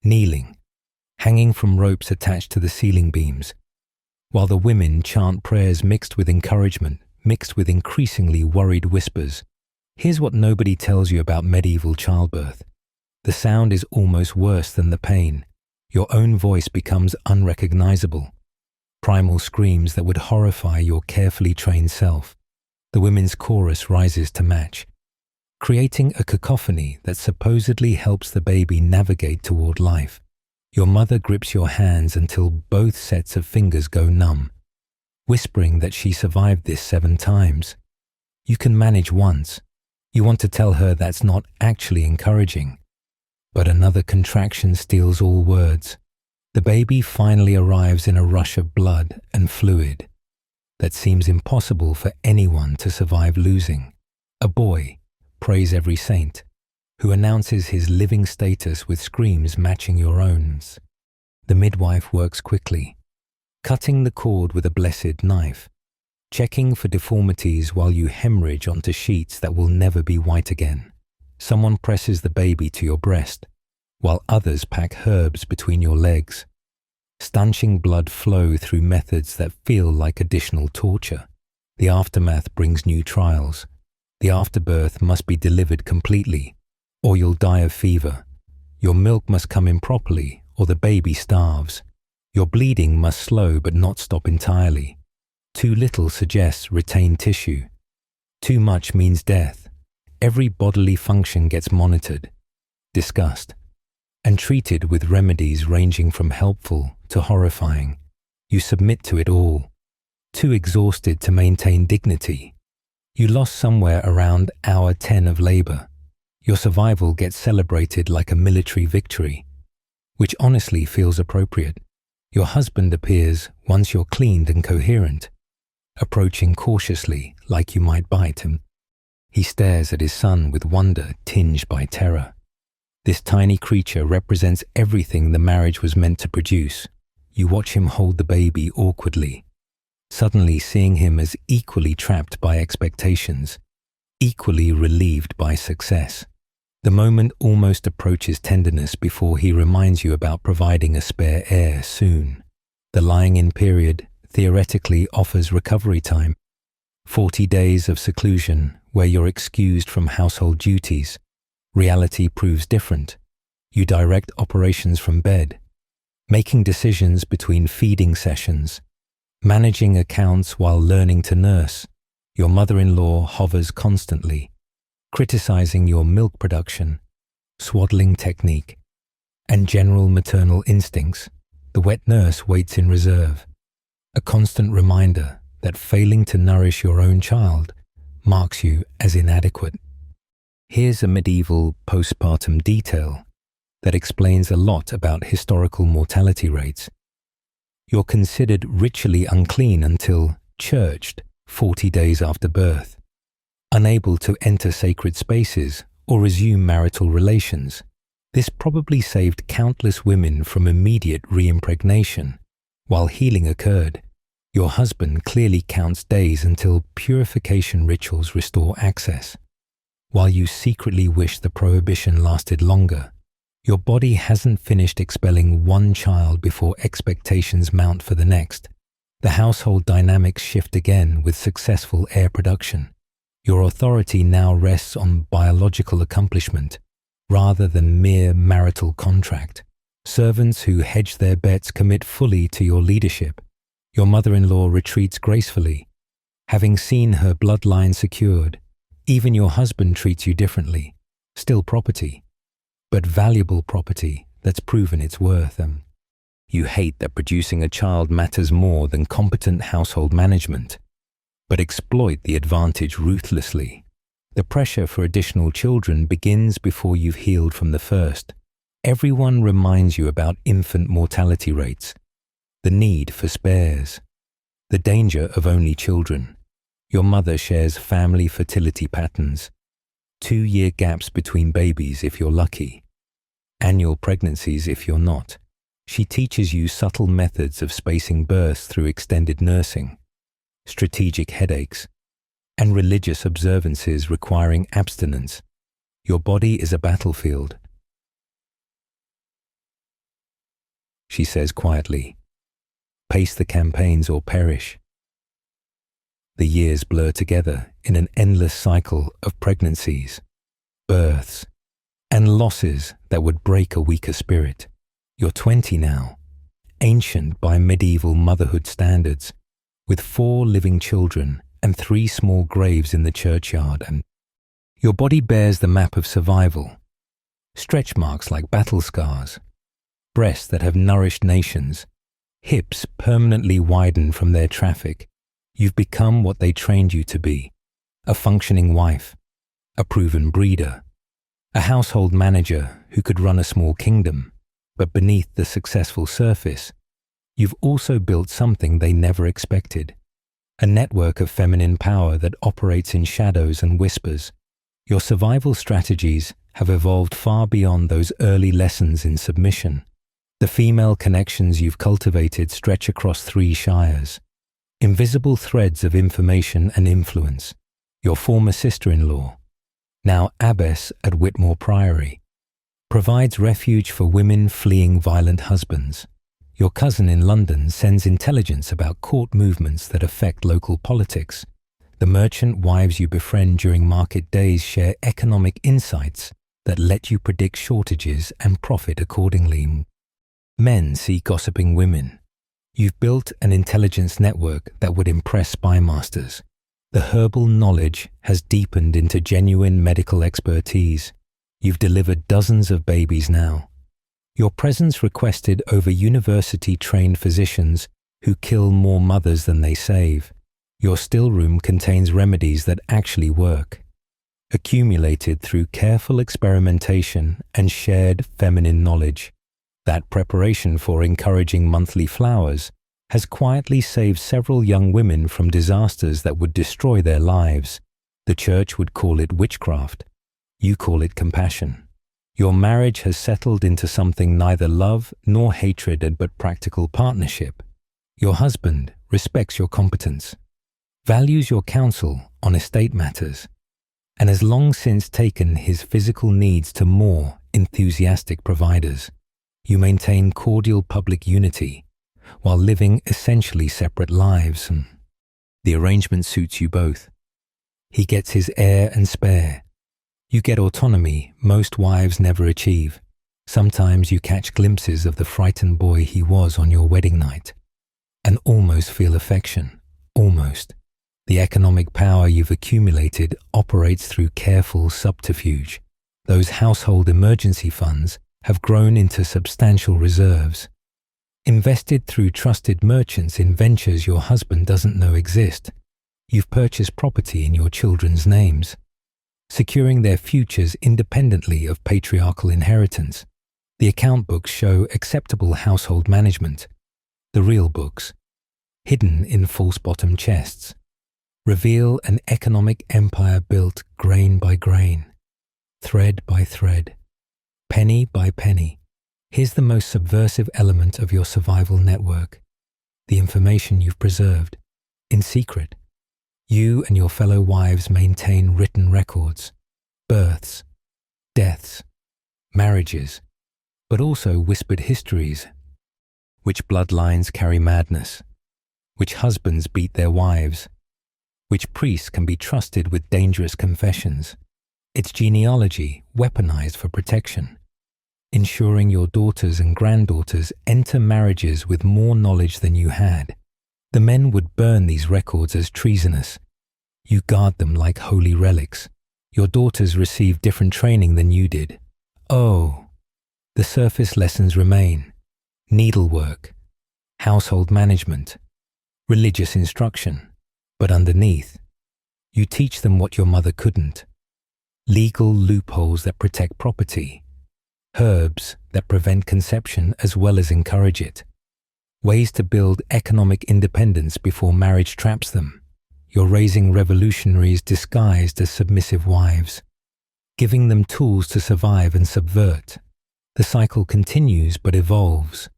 kneeling, hanging from ropes attached to the ceiling beams, while the women chant prayers mixed with encouragement, mixed with increasingly worried whispers. Here's what nobody tells you about medieval childbirth. The sound is almost worse than the pain. Your own voice becomes unrecognizable. Primal screams that would horrify your carefully trained self. The women's chorus rises to match, creating a cacophony that supposedly helps the baby navigate toward life. Your mother grips your hands until both sets of fingers go numb, whispering that she survived this 7 times. You can manage once. You want to tell her that's not actually encouraging. But another contraction steals all words. The baby finally arrives in a rush of blood and fluid that seems impossible for anyone to survive losing. A boy, praise every saint, who announces his living status with screams matching your own. The midwife works quickly, cutting the cord with a blessed knife, checking for deformities while you hemorrhage onto sheets that will never be white again. Someone presses the baby to your breast, while others pack herbs between your legs, stanching blood flow through methods that feel like additional torture. The aftermath brings new trials. The afterbirth must be delivered completely, or you'll die of fever. Your milk must come in properly, or the baby starves. Your bleeding must slow but not stop entirely. Too little suggests retained tissue. Too much means death. Every bodily function gets monitored, discussed, and treated with remedies ranging from helpful to horrifying. You submit to it all, too exhausted to maintain dignity. You lost somewhere around hour 10 of labor. Your survival gets celebrated like a military victory, which honestly feels appropriate. Your husband appears once you're cleaned and coherent, approaching cautiously like you might bite him. He stares at his son with wonder tinged by terror. This tiny creature represents everything the marriage was meant to produce. You watch him hold the baby awkwardly, suddenly seeing him as equally trapped by expectations, equally relieved by success. The moment almost approaches tenderness before he reminds you about providing a spare heir soon. The lying-in period theoretically offers recovery time, 40 days of seclusion where you're excused from household duties. Reality proves different. You direct operations from bed, making decisions between feeding sessions, Managing accounts while learning to nurse, your mother-in-law hovers constantly, criticizing your milk production, swaddling technique, and general maternal instincts. The wet nurse waits in reserve, a constant reminder that failing to nourish your own child marks you as inadequate. Here's a medieval postpartum detail that explains a lot about historical mortality rates. You're considered ritually unclean until churched 40 days after birth, unable to enter sacred spaces or resume marital relations. This probably saved countless women from immediate reimpregnation. While healing occurred, your husband clearly counts days until purification rituals restore access. While you secretly wish the prohibition lasted longer, your body hasn't finished expelling one child before expectations mount for the next. The household dynamics shift again with successful heir production. Your authority now rests on biological accomplishment rather than mere marital contract. Servants who hedge their bets commit fully to your leadership. Your mother-in-law retreats gracefully. Having seen her bloodline secured, even your husband treats you differently. Still property, but valuable property that's proven its worth. You hate that producing a child matters more than competent household management, but exploit the advantage ruthlessly. The pressure for additional children begins before you've healed from the first. Everyone reminds you about infant mortality rates, the need for spares, the danger of only children. Your mother shares family fertility patterns, 2-year gaps between babies if you're lucky, annual pregnancies if you're not. She teaches you subtle methods of spacing births through extended nursing, strategic headaches, and religious observances requiring abstinence. Your body is a battlefield, she says quietly. Pace the campaigns or perish. The years blur together in an endless cycle of pregnancies, births, and losses that would break a weaker spirit. You're 20 now, ancient by medieval motherhood standards, with 4 living children and 3 small graves in the churchyard, and your body bears the map of survival, stretch marks like battle scars, breasts that have nourished nations, hips permanently widened from their traffic. You've become what they trained you to be, a functioning wife, a proven breeder, a household manager who could run a small kingdom. But beneath the successful surface, you've also built something they never expected, a network of feminine power that operates in shadows and whispers. Your survival strategies have evolved far beyond those early lessons in submission. The female connections you've cultivated stretch across 3 shires, invisible threads of information and influence. Your former sister-in-law, now abbess at Whitmore Priory, provides refuge for women fleeing violent husbands. Your cousin in London sends intelligence about court movements that affect local politics. The merchant wives you befriend during market days share economic insights that let you predict shortages and profit accordingly. Men see gossiping women. You've built an intelligence network that would impress spy masters. The herbal knowledge has deepened into genuine medical expertise. You've delivered dozens of babies now. Your presence requested over university-trained physicians who kill more mothers than they save. Your still room contains remedies that actually work, accumulated through careful experimentation and shared feminine knowledge. That preparation for encouraging monthly flowers has quietly saved several young women from disasters that would destroy their lives. The church would call it witchcraft. You call it compassion. Your marriage has settled into something neither love nor hatred but practical partnership. Your husband respects your competence, values your counsel on estate matters, and has long since taken his physical needs to more enthusiastic providers. You maintain cordial public unity while living essentially separate lives. The arrangement suits you both. He gets his heir and spare. You get autonomy most wives never achieve. Sometimes you catch glimpses of the frightened boy he was on your wedding night. and almost feel affection. Almost. The economic power you've accumulated operates through careful subterfuge. Those household emergency funds have grown into substantial reserves, invested through trusted merchants in ventures your husband doesn't know exist. You've purchased property in your children's names, securing their futures independently of patriarchal inheritance. The account books show acceptable household management. The real books, hidden in false bottom chests, reveal an economic empire built grain by grain, thread by thread, penny by penny. Here's the most subversive element of your survival network: the information you've preserved in secret. You and your fellow wives maintain written records, births, deaths, marriages, but also whispered histories. Which bloodlines carry madness? Which husbands beat their wives? Which priests can be trusted with dangerous confessions? It's genealogy weaponized for protection, ensuring your daughters and granddaughters enter marriages with more knowledge than you had. The men would burn these records as treasonous. You guard them like holy relics. Your daughters receive different training than you did. Oh, the surface lessons remain: needlework, household management, religious instruction. But underneath, you teach them what your mother couldn't: legal loopholes that protect property, herbs that prevent conception as well as encourage it, ways to build economic independence before marriage traps them. You're raising revolutionaries disguised as submissive wives, giving them tools to survive and subvert. The cycle continues but evolves.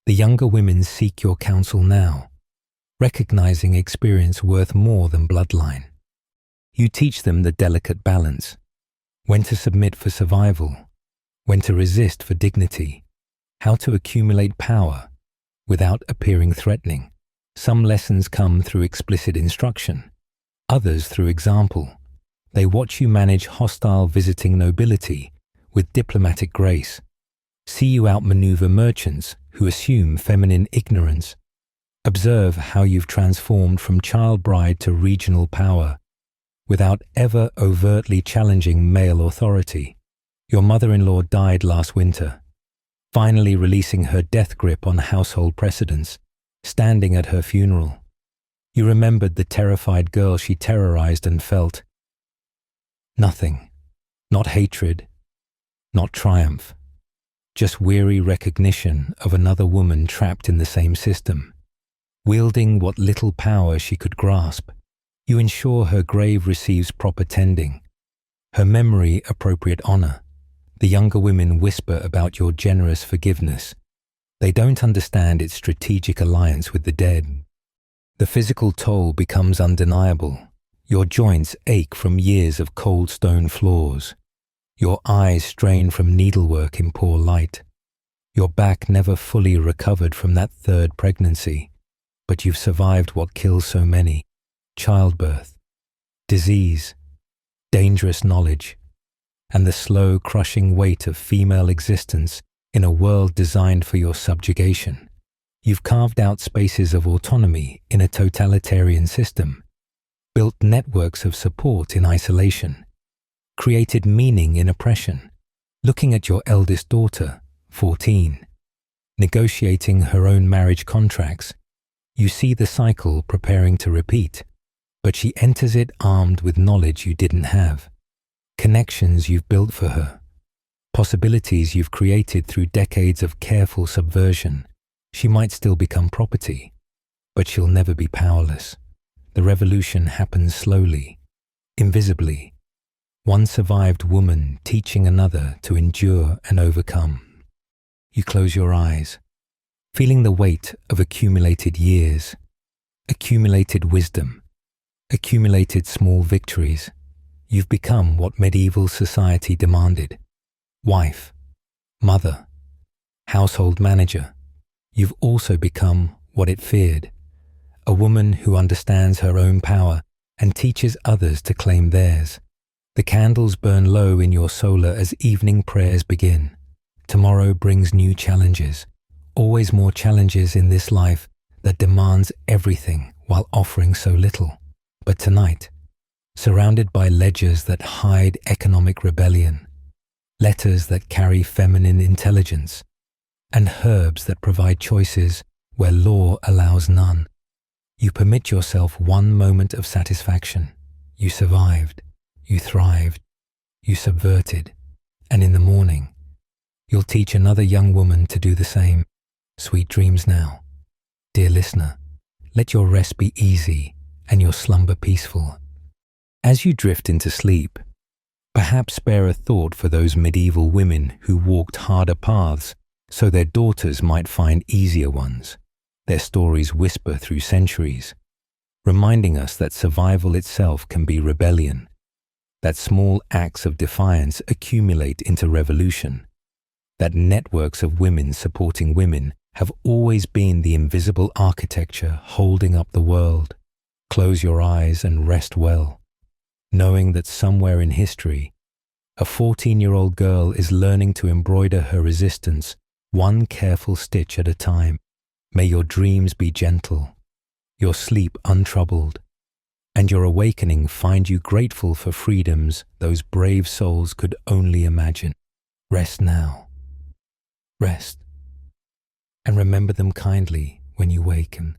The younger women seek your counsel now, recognizing experience worth more than bloodline. You teach them the delicate balance: when to submit for survival, when to resist for dignity, how to accumulate power without appearing threatening. Some lessons come through explicit instruction, others through example. They watch you manage hostile visiting nobility with diplomatic grace, see you outmaneuver merchants who assume feminine ignorance, observe how you've transformed from child bride to regional power without ever overtly challenging male authority. Your mother-in-law died last winter, finally releasing her death grip on household precedents. Standing at her funeral, you remembered the terrified girl she terrorized and felt nothing, not hatred, not triumph, just weary recognition of another woman trapped in the same system. Wielding what little power she could grasp, you ensure her grave receives proper tending, her memory appropriate honor. The younger women whisper about your generous forgiveness. They don't understand its strategic alliance with the dead. The physical toll becomes undeniable. Your joints ache from years of cold stone floors. Your eyes strain from needlework in poor light. Your back never fully recovered from that third pregnancy, but you've survived what kills so many: childbirth, disease, dangerous knowledge, and the slow crushing weight of female existence in a world designed for your subjugation. You've carved out spaces of autonomy in a totalitarian system, built networks of support in isolation, created meaning in oppression. Looking at your eldest daughter, 14, negotiating her own marriage contracts, you see the cycle preparing to repeat, but she enters it armed with knowledge you didn't have, connections you've built for her, possibilities you've created through decades of careful subversion. She might still become property, but she'll never be powerless. The revolution happens slowly, invisibly, one survived woman teaching another to endure and overcome. You close your eyes, feeling the weight of accumulated years, accumulated wisdom, accumulated small victories. You've become what medieval society demanded: wife, mother, household manager. You've also become what it feared: a woman who understands her own power and teaches others to claim theirs. The candles burn low in your solar as evening prayers begin. Tomorrow brings new challenges, always more challenges in this life that demands everything while offering so little. But tonight, surrounded by ledgers that hide economic rebellion, letters that carry feminine intelligence, and herbs that provide choices where law allows none, you permit yourself one moment of satisfaction. You survived, you thrived, you subverted, and in the morning, you'll teach another young woman to do the same. Sweet dreams now. Dear listener, let your rest be easy and your slumber peaceful. As you drift into sleep, perhaps spare a thought for those medieval women who walked harder paths so their daughters might find easier ones. Their stories whisper through centuries, reminding us that survival itself can be rebellion, that small acts of defiance accumulate into revolution, that networks of women supporting women have always been the invisible architecture holding up the world. Close your eyes and rest well, knowing that somewhere in history, a 14-year-old girl is learning to embroider her resistance one careful stitch at a time. May your dreams be gentle, your sleep untroubled, and your awakening find you grateful for freedoms those brave souls could only imagine. Rest now. Rest. And remember them kindly when you waken.